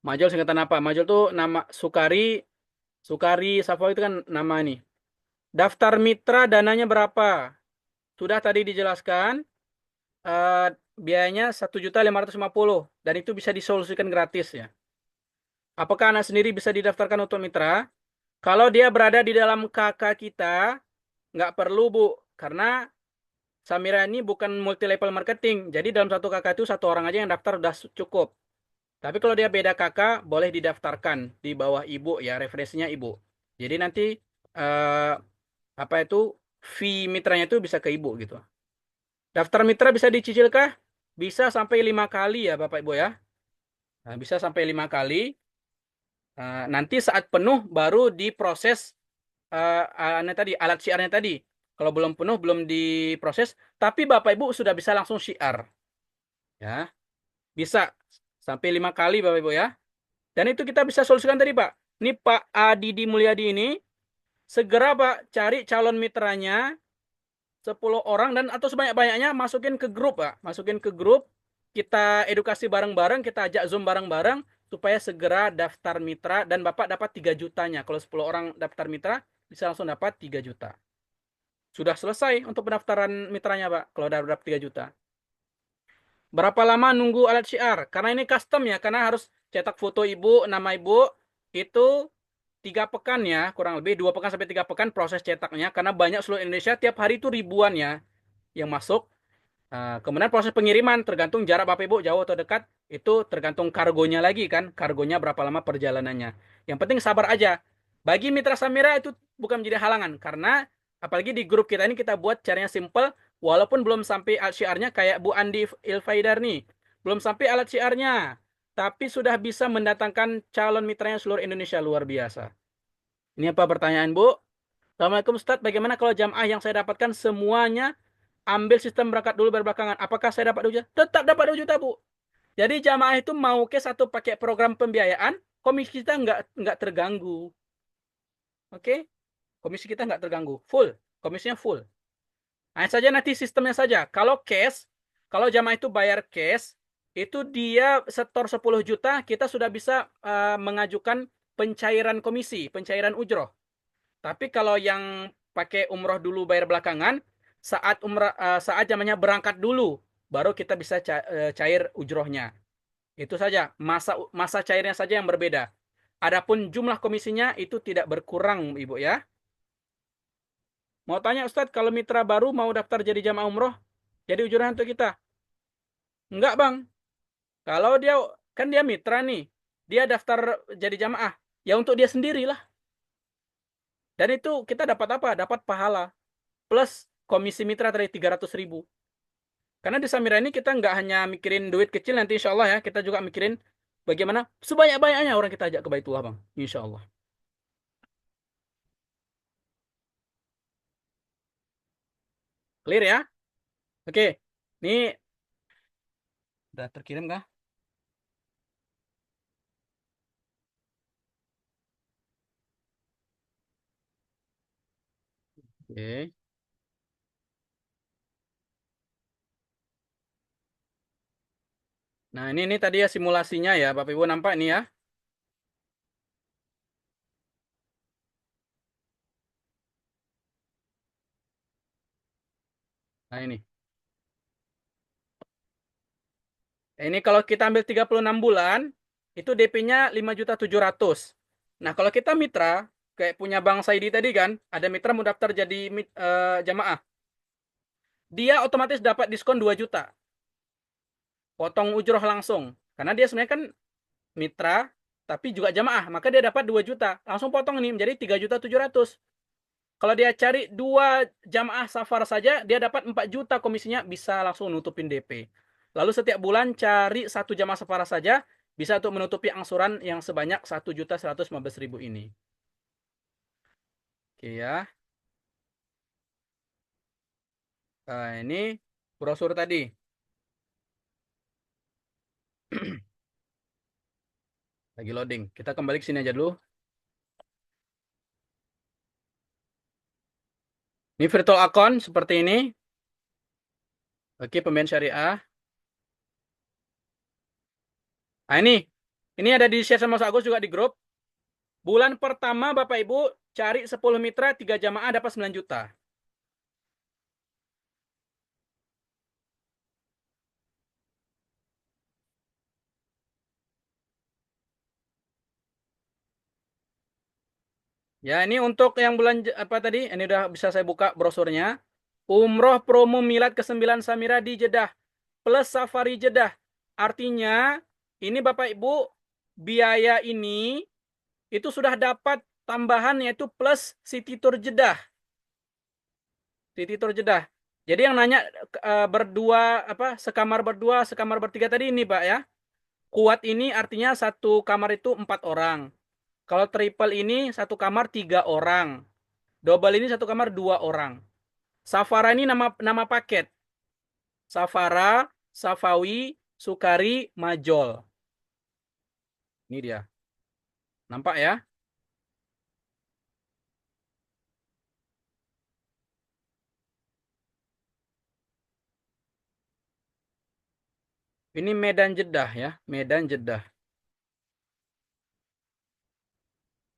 Majol singkatan apa? Majol tuh nama Sukari, Sukari Safo itu kan nama ini. Daftar mitra dananya berapa? Sudah tadi dijelaskan, eh, biayanya 1.550.000 dan itu bisa disolusikan gratis ya. Apakah anak sendiri bisa didaftarkan untuk mitra? Kalau dia berada di dalam KK kita, nggak perlu Bu, karena Samira ini bukan multi level marketing. Jadi dalam satu KK itu satu orang aja yang daftar udah cukup. Tapi kalau dia beda KK, boleh didaftarkan di bawah Ibu ya, referensinya Ibu. Jadi nanti eh, apa itu fee mitranya itu bisa ke Ibu gitu. Daftar mitra bisa dicicil kah? Bisa sampai 5 kali ya Bapak Ibu ya. Nah, bisa sampai 5 kali. Nanti saat penuh baru diproses tadi alat syiarnya tadi. Kalau belum penuh belum diproses, tapi Bapak Ibu sudah bisa langsung syiar. Ya, bisa sampai 5 kali Bapak Ibu ya. Dan itu kita bisa solusikan tadi Pak. Ini Pak Adidi Mulyadi ini segera Pak cari calon mitranya 10 orang dan atau sebanyak-banyaknya masukin ke grup Pak. Masukin ke grup, kita edukasi bareng-bareng, kita ajak Zoom bareng-bareng supaya segera daftar mitra dan Bapak dapat 3 jutanya. Kalau 10 orang daftar mitra bisa langsung dapat 3 juta. Sudah selesai untuk pendaftaran mitranya Pak kalau udah dapat 3 juta. Berapa lama nunggu alat syiar? Karena ini custom ya, karena harus cetak foto Ibu, nama Ibu, itu 3 pekan ya, kurang lebih 2 pekan sampai 3 pekan proses cetaknya, karena banyak seluruh Indonesia tiap hari itu ribuan ya yang masuk. Kemudian proses pengiriman tergantung jarak Bapak Ibu jauh atau dekat, itu tergantung kargonya lagi kan, kargonya berapa lama perjalanannya. Yang penting sabar aja. Bagi mitra Samira itu bukan menjadi halangan, karena apalagi di grup kita ini kita buat caranya simple, walaupun belum sampai alat syiarnya kayak Bu Andi Ilfaidar nih, belum sampai alat syiarnya, tapi sudah bisa mendatangkan calon mitranya seluruh Indonesia, luar biasa. Ini apa pertanyaan, Bu? Assalamualaikum Ustadz, bagaimana kalau jamaah yang saya dapatkan semuanya ambil sistem berangkat dulu baru belakangan? Apakah saya dapat 2 juta? Tetap dapat 2 juta, Bu. Jadi jamaah itu mau ke satu pakai program pembiayaan, komisi kita nggak terganggu. Oke? Komisi kita nggak terganggu. Full. Komisinya full. Hanya saja nanti sistemnya saja. Kalau cash, kalau jamaah itu bayar cash, itu dia setor 10 juta, kita sudah bisa mengajukan pencairan komisi, pencairan ujroh. Tapi kalau yang pakai umroh dulu bayar belakangan, saat zamannya berangkat dulu, baru kita bisa cair ujrohnya. Itu saja, masa cairnya saja yang berbeda. Adapun jumlah komisinya itu tidak berkurang, Ibu ya. Mau tanya Ustadz, kalau mitra baru mau daftar jadi jamaah umroh, jadi ujrohnya untuk kita? Enggak, Bang. Kalau dia mitra nih, dia daftar jadi jamaah, ya untuk dia sendirilah. Dan itu kita dapat apa? Dapat pahala. Plus komisi mitra dari 300.000. Karena di Samira ini kita nggak hanya mikirin duit kecil, nanti insya Allah ya, kita juga mikirin bagaimana sebanyak-banyaknya orang kita ajak ke Baitullah, Bang. Insya Allah. Clear ya? Oke. Ini udah terkirim kah? Oke. Nah, ini tadi ya simulasinya ya, Bapak Ibu nampak ini ya. Nah, ini. Ini kalau kita ambil 36 bulan, itu DP-nya 5.700.000. Nah, kalau kita mitra, kayak punya Bang Saidi tadi kan, ada mitra mau daftar jadi jamaah. Dia otomatis dapat diskon 2 juta. Potong ujroh langsung. Karena dia sebenarnya kan mitra, tapi juga jamaah. Maka dia dapat 2 juta. Langsung potong nih, menjadi 3.700.000. Kalau dia cari 2 jamaah safar saja, dia dapat 4 juta komisinya, bisa langsung nutupin DP. Lalu setiap bulan cari 1 jamaah safar saja, bisa untuk menutupi angsuran yang sebanyak 1.115.000 ini. Oke ya. Nah, ini brosur tadi. Lagi loading. Kita kembali ke sini aja dulu. Ini virtual account seperti ini. Oke, pembiayaan syariah. Nah, ini ada di share sama Mas Agus juga di grup. Bulan pertama Bapak Ibu cari 10 mitra, 3 jamaah dapat 9 juta. Ya, ini untuk yang bulan apa tadi? Ini udah bisa saya buka brosurnya. Umroh promo Milad ke-9 Samira di Jeddah plus Safari Jeddah. Artinya, ini Bapak Ibu biaya ini itu sudah dapat tambahan yaitu plus City Tour Jeddah. City Tour Jeddah. Jadi yang nanya berdua apa sekamar berdua, sekamar bertiga tadi ini, Pak ya. Kuat ini artinya satu kamar itu 4 orang. Kalau triple ini satu kamar 3 orang. Double ini satu kamar 2 orang. Safara ini nama paket. Safara, Safawi, Sukari, Majol. Ini dia. Nampak ya? Ini Medan Jeddah ya. Medan Jeddah.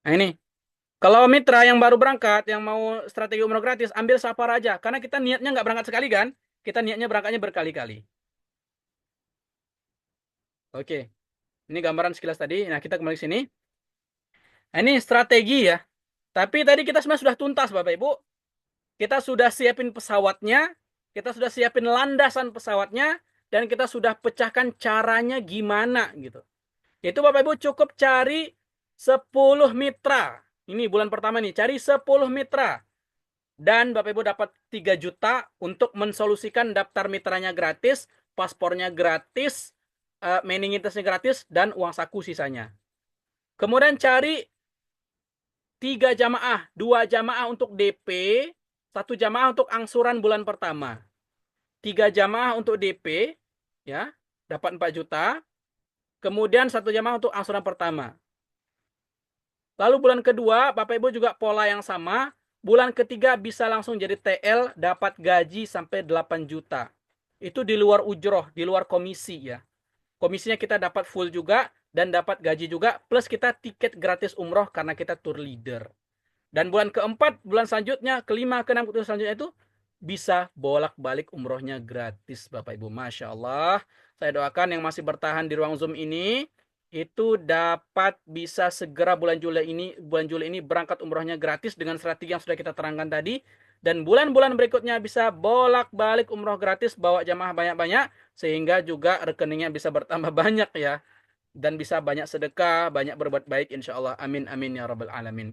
Nah ini. Kalau mitra yang baru berangkat, yang mau strategi umroh gratis, ambil Safara aja. Karena kita niatnya nggak berangkat sekali kan. Kita niatnya berangkatnya berkali-kali. Oke. Ini gambaran sekilas tadi. Nah, kita kembali ke sini. Nah, ini strategi ya. Tapi tadi kita sebenarnya sudah tuntas Bapak Ibu. Kita sudah siapin pesawatnya, kita sudah siapin landasan pesawatnya, dan kita sudah pecahkan caranya gimana gitu. Itu Bapak Ibu cukup cari 10 mitra. Ini bulan pertama nih, cari 10 mitra. Dan Bapak Ibu dapat 3 juta untuk mensolusikan daftar mitranya gratis, paspornya gratis, meningitasnya gratis, dan uang saku sisanya. Kemudian cari 3 jamaah, 2 jamaah untuk DP, 1 jamaah untuk angsuran bulan pertama. 3 jamaah untuk DP, ya, dapat 4 juta. Kemudian 1 jamaah untuk angsuran pertama. Lalu bulan kedua, Bapak Ibu juga pola yang sama. Bulan ketiga bisa langsung jadi TL, dapat gaji sampai 8 juta. Itu di luar ujroh, di luar komisi ya. Komisinya kita dapat full juga dan dapat gaji juga. Plus kita tiket gratis umroh karena kita tour leader. Dan bulan keempat, bulan selanjutnya, kelima, keenam, ketujuh selanjutnya itu bisa bolak-balik umrohnya gratis Bapak Ibu. Masya Allah. Saya doakan yang masih bertahan di ruang Zoom ini itu dapat bisa segera bulan Juli ini berangkat umrohnya gratis dengan strategi yang sudah kita terangkan tadi. Dan bulan-bulan berikutnya bisa bolak-balik umroh gratis, bawa jamaah banyak-banyak sehingga juga rekeningnya bisa bertambah banyak ya. Dan bisa banyak sedekah, banyak berbuat baik insya Allah. Amin amin ya rabbal alamin.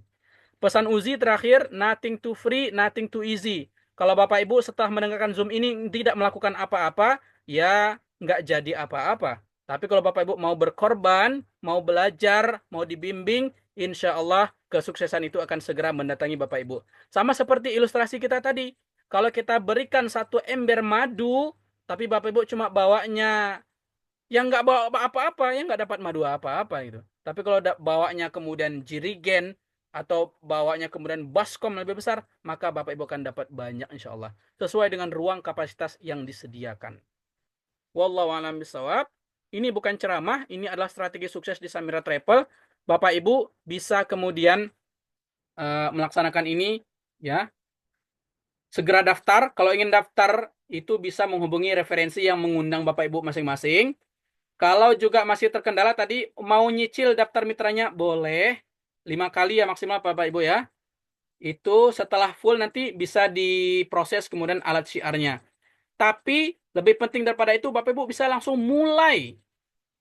Pesan Uzi terakhir, nothing too free, nothing too easy. Kalau Bapak Ibu setelah mendengarkan Zoom ini tidak melakukan apa-apa, ya nggak jadi apa-apa. Tapi kalau Bapak Ibu mau berkorban, mau belajar, mau dibimbing, insya Allah kesuksesan itu akan segera mendatangi Bapak Ibu. Sama seperti ilustrasi kita tadi. Kalau kita berikan 1 ember madu, tapi Bapak Ibu cuma bawanya yang nggak bawa apa-apa, yang nggak dapat madu apa-apa gitu. Tapi kalau bawanya kemudian jirigen atau bawanya kemudian baskom lebih besar, maka Bapak Ibu akan dapat banyak insya Allah. Sesuai dengan ruang kapasitas yang disediakan. Wallahu a'lam bishawab. Ini bukan ceramah, ini adalah strategi sukses di Samira Travel. Bapak Ibu bisa kemudian melaksanakan ini ya. Segera daftar. Kalau ingin daftar itu bisa menghubungi referensi yang mengundang Bapak Ibu masing-masing. Kalau juga masih terkendala tadi mau nyicil daftar mitranya boleh 5 kali ya maksimal Bapak Ibu ya. Itu setelah full nanti bisa diproses kemudian alat syiarnya. Tapi lebih penting daripada itu Bapak Ibu bisa langsung mulai.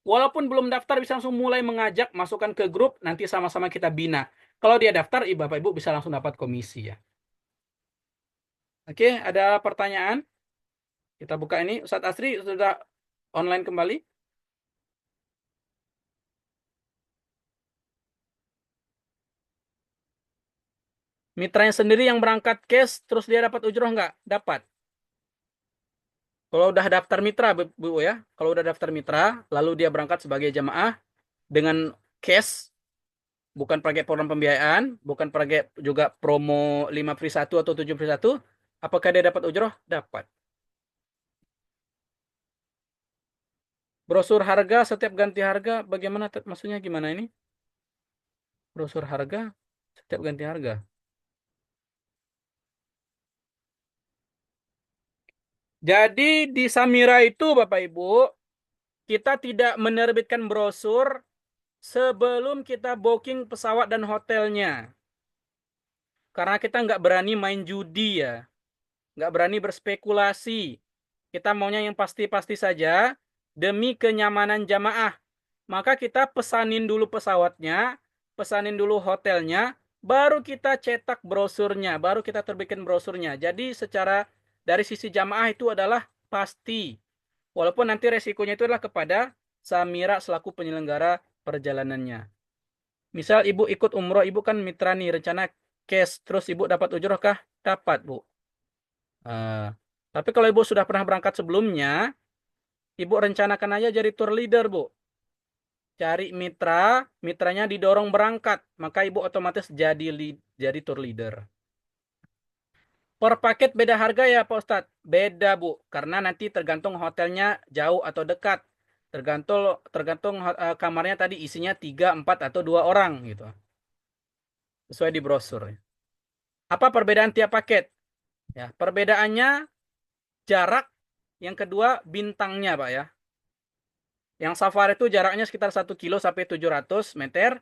Walaupun belum daftar bisa langsung mulai mengajak masukkan ke grup nanti sama-sama kita bina. Kalau dia daftar Bapak Ibu bisa langsung dapat komisi ya. Oke, ada pertanyaan? Kita buka ini. Ustadz Asri sudah online kembali? Mitranya sendiri yang berangkat cash, terus dia dapat ujroh nggak? Dapat. Kalau udah daftar mitra, Bu ya. Kalau udah daftar mitra, lalu dia berangkat sebagai jamaah dengan cash, bukan pakai program pembiayaan, bukan pakai juga promo 5 free 1 atau 7 free 1, apakah dia dapat ujroh? Dapat. Brosur harga, setiap ganti harga, bagaimana? Maksudnya gimana ini? Brosur harga, setiap ganti harga. Jadi di Samira itu Bapak Ibu, kita tidak menerbitkan brosur sebelum kita booking pesawat dan hotelnya. Karena kita nggak berani main judi ya. Nggak berani berspekulasi. Kita maunya yang pasti-pasti saja demi kenyamanan jamaah. Maka kita pesanin dulu pesawatnya, pesanin dulu hotelnya, baru kita cetak brosurnya, baru kita terbitkan brosurnya. Jadi secara dari sisi jamaah itu adalah pasti. Walaupun nanti resikonya itu adalah kepada Samira selaku penyelenggara perjalanannya. Misal Ibu ikut umroh, Ibu kan mitra nih, rencana cash, terus Ibu dapat ujroh kah? Dapat, Bu. Tapi kalau Ibu sudah pernah berangkat sebelumnya, Ibu rencanakan aja jadi tour leader, Bu. Cari mitra, mitranya didorong berangkat, maka Ibu otomatis jadi tour leader. Per paket beda harga ya Pak Ustadz? Beda Bu, karena nanti tergantung hotelnya jauh atau dekat. Tergantung kamarnya tadi isinya 3, 4, atau 2 orang gitu. Sesuai di brosur. Apa perbedaan tiap paket? Ya, perbedaannya jarak, yang kedua bintangnya Pak ya. Yang safari itu jaraknya sekitar 1 kilo sampai 700 meter,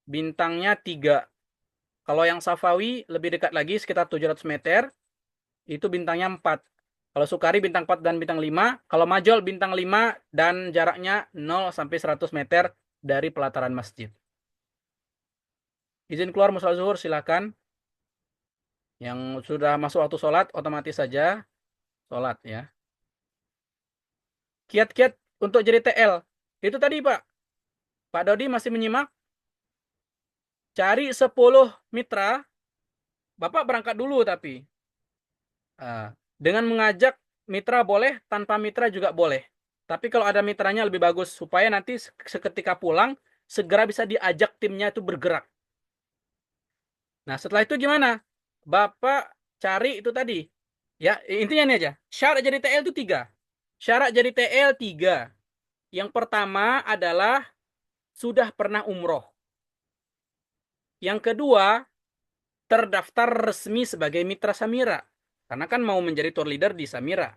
bintangnya 3. Kalau yang Safawi lebih dekat lagi sekitar 700 meter, itu bintangnya 4. Kalau Sukari bintang 4 dan bintang 5. Kalau Majol bintang 5 dan jaraknya 0 sampai 100 meter dari pelataran masjid. Izin keluar musola zuhur silakan. Yang sudah masuk waktu sholat otomatis saja sholat ya. Kiat-kiat untuk jadi TL. Itu tadi Pak. Pak Dodi masih menyimak? cari 10 mitra, Bapak berangkat dulu tapi. Dengan mengajak mitra boleh, tanpa mitra juga boleh. Tapi kalau ada mitranya lebih bagus, supaya nanti seketika pulang, segera bisa diajak timnya itu bergerak. Nah, setelah itu gimana? Bapak cari itu tadi. Ya, intinya ini aja. Syarat jadi TL itu 3. Syarat jadi TL 3. Yang pertama adalah sudah pernah umroh. Yang kedua, terdaftar resmi sebagai mitra Samira. Karena kan mau menjadi tour leader di Samira.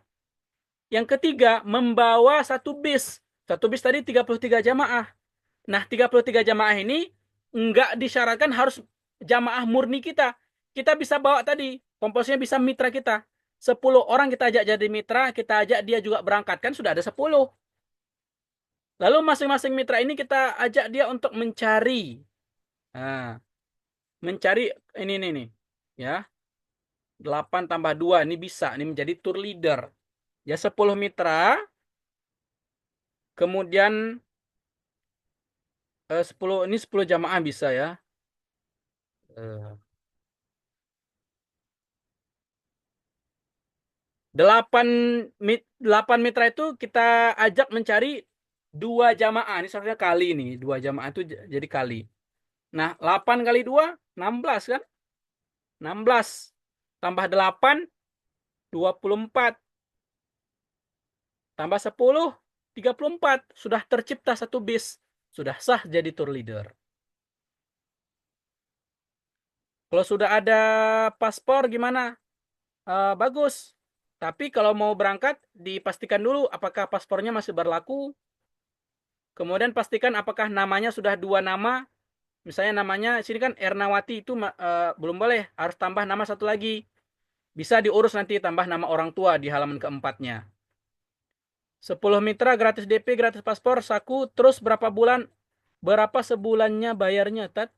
Yang ketiga, membawa satu bis. Satu bis tadi 33 jamaah. Nah, 33 jamaah ini enggak disyaratkan harus jamaah murni kita. Kita bisa bawa tadi, komposisinya bisa mitra kita. 10 orang kita ajak jadi mitra, kita ajak dia juga berangkat. Kan sudah ada 10. Lalu masing-masing mitra ini kita ajak dia untuk mencari. Nah, mencari ini nih. Ya, 8 tambah 2 ini bisa. Ini menjadi tour leader. Ya, 10 mitra. Kemudian 10 jamaah bisa ya. 8 mitra itu kita ajak mencari 2 jamaah. Ini seharusnya kali ini. 2 jamaah itu jadi kali. Nah, 8 kali 2, 16 kan? 16 tambah 8, 24. Tambah 10, 34. Sudah tercipta satu bis. Sudah sah jadi tour leader. Kalau sudah ada paspor gimana? Bagus. Tapi kalau mau berangkat, dipastikan dulu apakah paspornya masih berlaku. Kemudian pastikan apakah namanya sudah 2 nama. Misalnya namanya sini kan Ernawati itu belum boleh, harus tambah nama satu lagi. Bisa diurus nanti tambah nama orang tua di halaman keempatnya. 10 mitra gratis DP, gratis paspor, saku, terus berapa bulan? Berapa sebulannya bayarnya, Tat?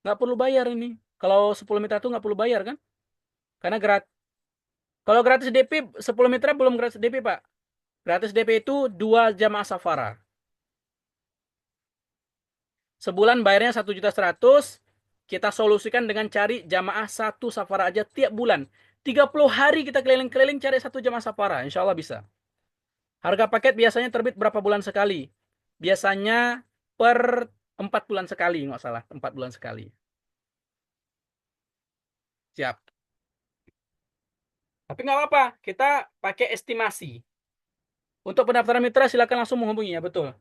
Nggak perlu bayar ini. Kalau 10 mitra itu nggak perlu bayar kan? Karena kalau gratis DP 10 mitra belum gratis DP, Pak. Gratis DP itu 2 jamaah safara. Sebulan bayarnya 1.100.000. Kita solusikan dengan cari jamaah 1 safara aja tiap bulan. 30 hari kita keliling-keliling cari 1 jamaah safara. Insya Allah bisa. Harga paket biasanya terbit berapa bulan sekali? Biasanya per 4 bulan sekali, nggak salah. 4 bulan sekali. Siap. Tapi nggak apa-apa. Kita pakai estimasi. Untuk pendaftaran mitra silakan langsung menghubungi ya, betul.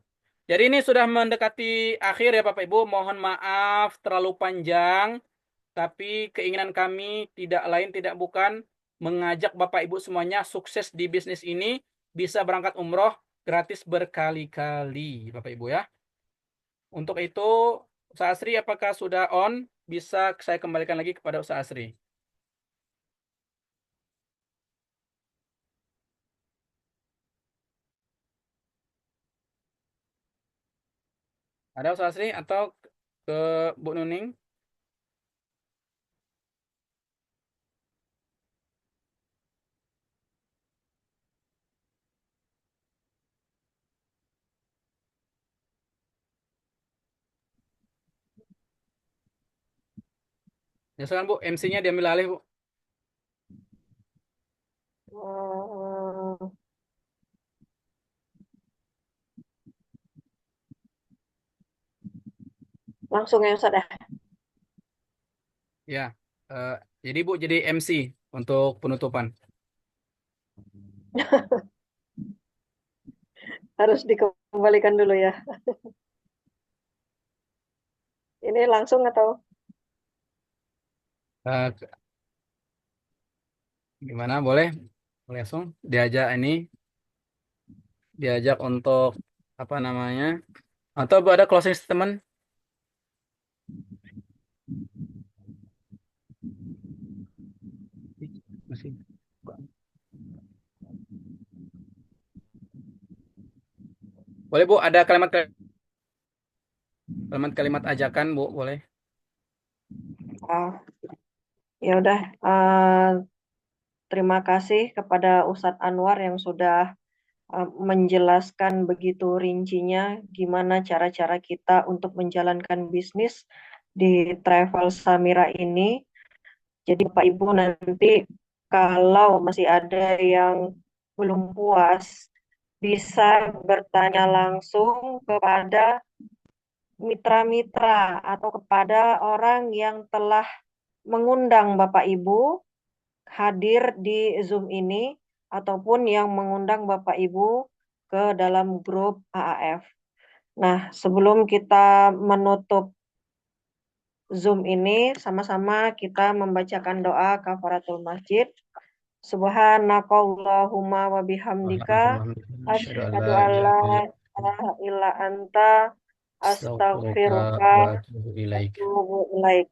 Jadi ini sudah mendekati akhir ya Bapak Ibu. Mohon maaf terlalu panjang. Tapi keinginan kami tidak lain tidak bukan mengajak Bapak Ibu semuanya sukses di bisnis ini. Bisa berangkat umroh gratis berkali-kali Bapak Ibu ya. Untuk itu Ustaz Asri apakah sudah on? Bisa saya kembalikan lagi kepada Ustaz Asri. Ada Ustaz Asri atau ke Bu Nuning? Ya sekarang Bu, MC-nya diambil alih Bu. Hmm, langsung ya Ustaz ya. Ya, jadi Bu jadi MC untuk penutupan. Harus dikembalikan dulu ya. Ini langsung atau Eh, Gimana boleh? Boleh langsung diajak untuk apa namanya? Atau ada closing statement? Masih. Boleh Bu, ada kalimat ajakan Bu, boleh? ah, ya udah. Terima kasih kepada Ustadz Anwar yang sudah menjelaskan begitu rincinya gimana cara-cara kita untuk menjalankan bisnis di Travel Samira ini. Jadi Bapak Ibu nanti kalau masih ada yang belum puas, bisa bertanya langsung kepada mitra-mitra atau kepada orang yang telah mengundang Bapak Ibu hadir di Zoom ini ataupun yang mengundang Bapak Ibu ke dalam grup AAF. Nah, sebelum kita menutup Zoom ini, sama-sama kita membacakan doa kafaratul masjid. Subhanakallahumma wa bihamdika asyhadu an la ilaha illa anta astaghfiruka wa wa atubu ilaik. atubu ilaik.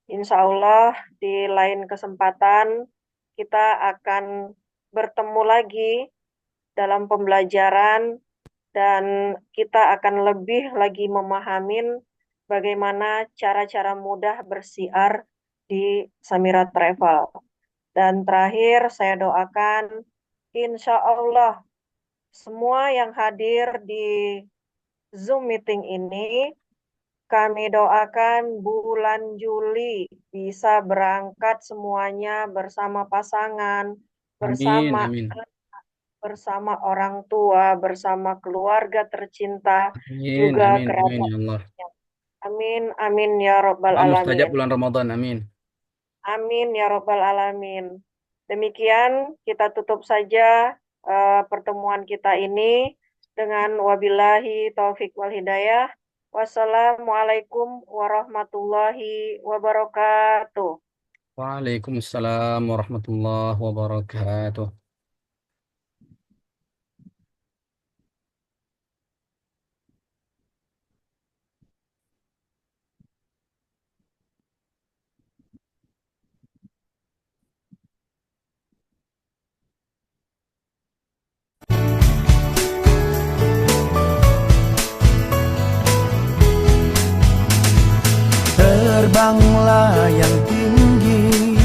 Insya Allah di lain kesempatan kita akan bertemu lagi dalam pembelajaran dan kita akan lebih lagi memahamin bagaimana cara-cara mudah bersiar di Samira Travel. Dan terakhir saya doakan insya Allah semua yang hadir di Zoom meeting ini kami doakan bulan Juli bisa berangkat semuanya bersama pasangan, bersama Amin. bersama orang tua, bersama keluarga tercinta, Amin. juga Amin. Amin kerabat. ya Allah. Amin, amin ya Rabbal Doa mustajab Alamin. bulan Ramadan. Amin. Amin ya Rabbal Alamin. Demikian kita tutup saja pertemuan kita ini dengan wabillahi taufik wal hidayah. Wassalamualaikum warahmatullahi wabarakatuh. Waalaikumsalam warahmatullahi wabarakatuh. Terbanglah yang tinggi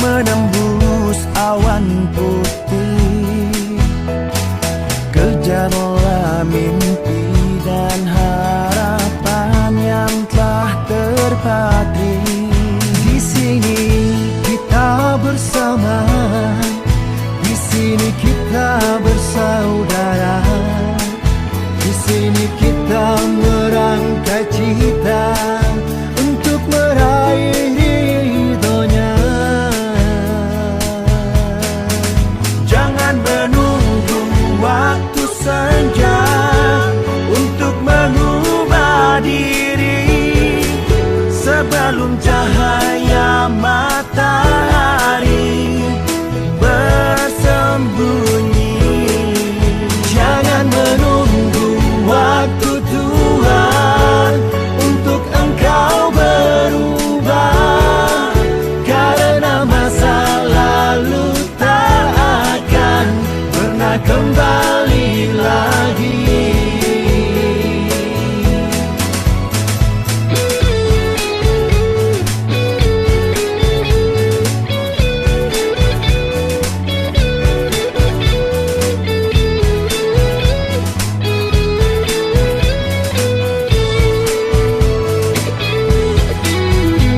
menembus awan putih, kejarlah mimpi dan harapan yang telah terpatri. Di sini kita bersama, di sini kita bersaudara, di sini kita merangkai cita untuk meraih ridhonya. Jangan menunggu waktu senja untuk mengubah diri, sebelum cahaya matahari bersembunyi. Jangan menunggu waktu Tuhan untuk engkau berubah, karena masa lalu tak akan pernah kembali lagi.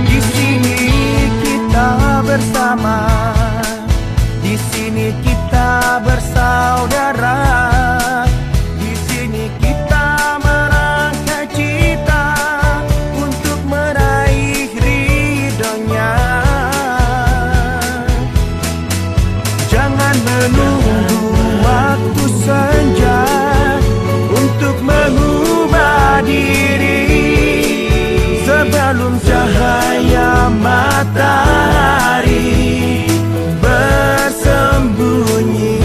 Di sini kita bersama, di sini kita bersaudara, di sini kita merangkai cita untuk meraih ridhonya. Jangan menunggu waktu senja untuk mengubah diri, sebelum cahaya matahari bersembunyi.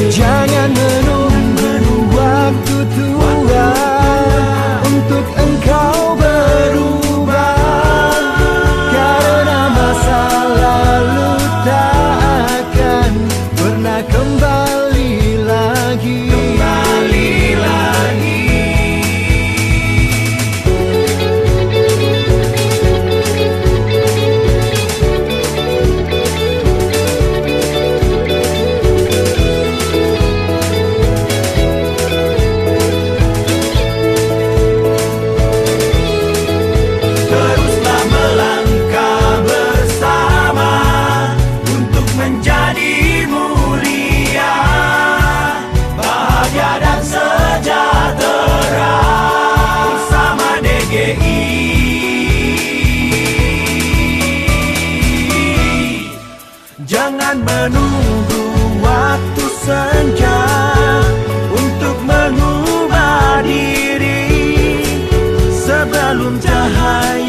Jangan menunggu waktu Tuhan untuk engkau berubah, karena masa lalu tak akan pernah kembali lagi. Kembali lagi. album cahaya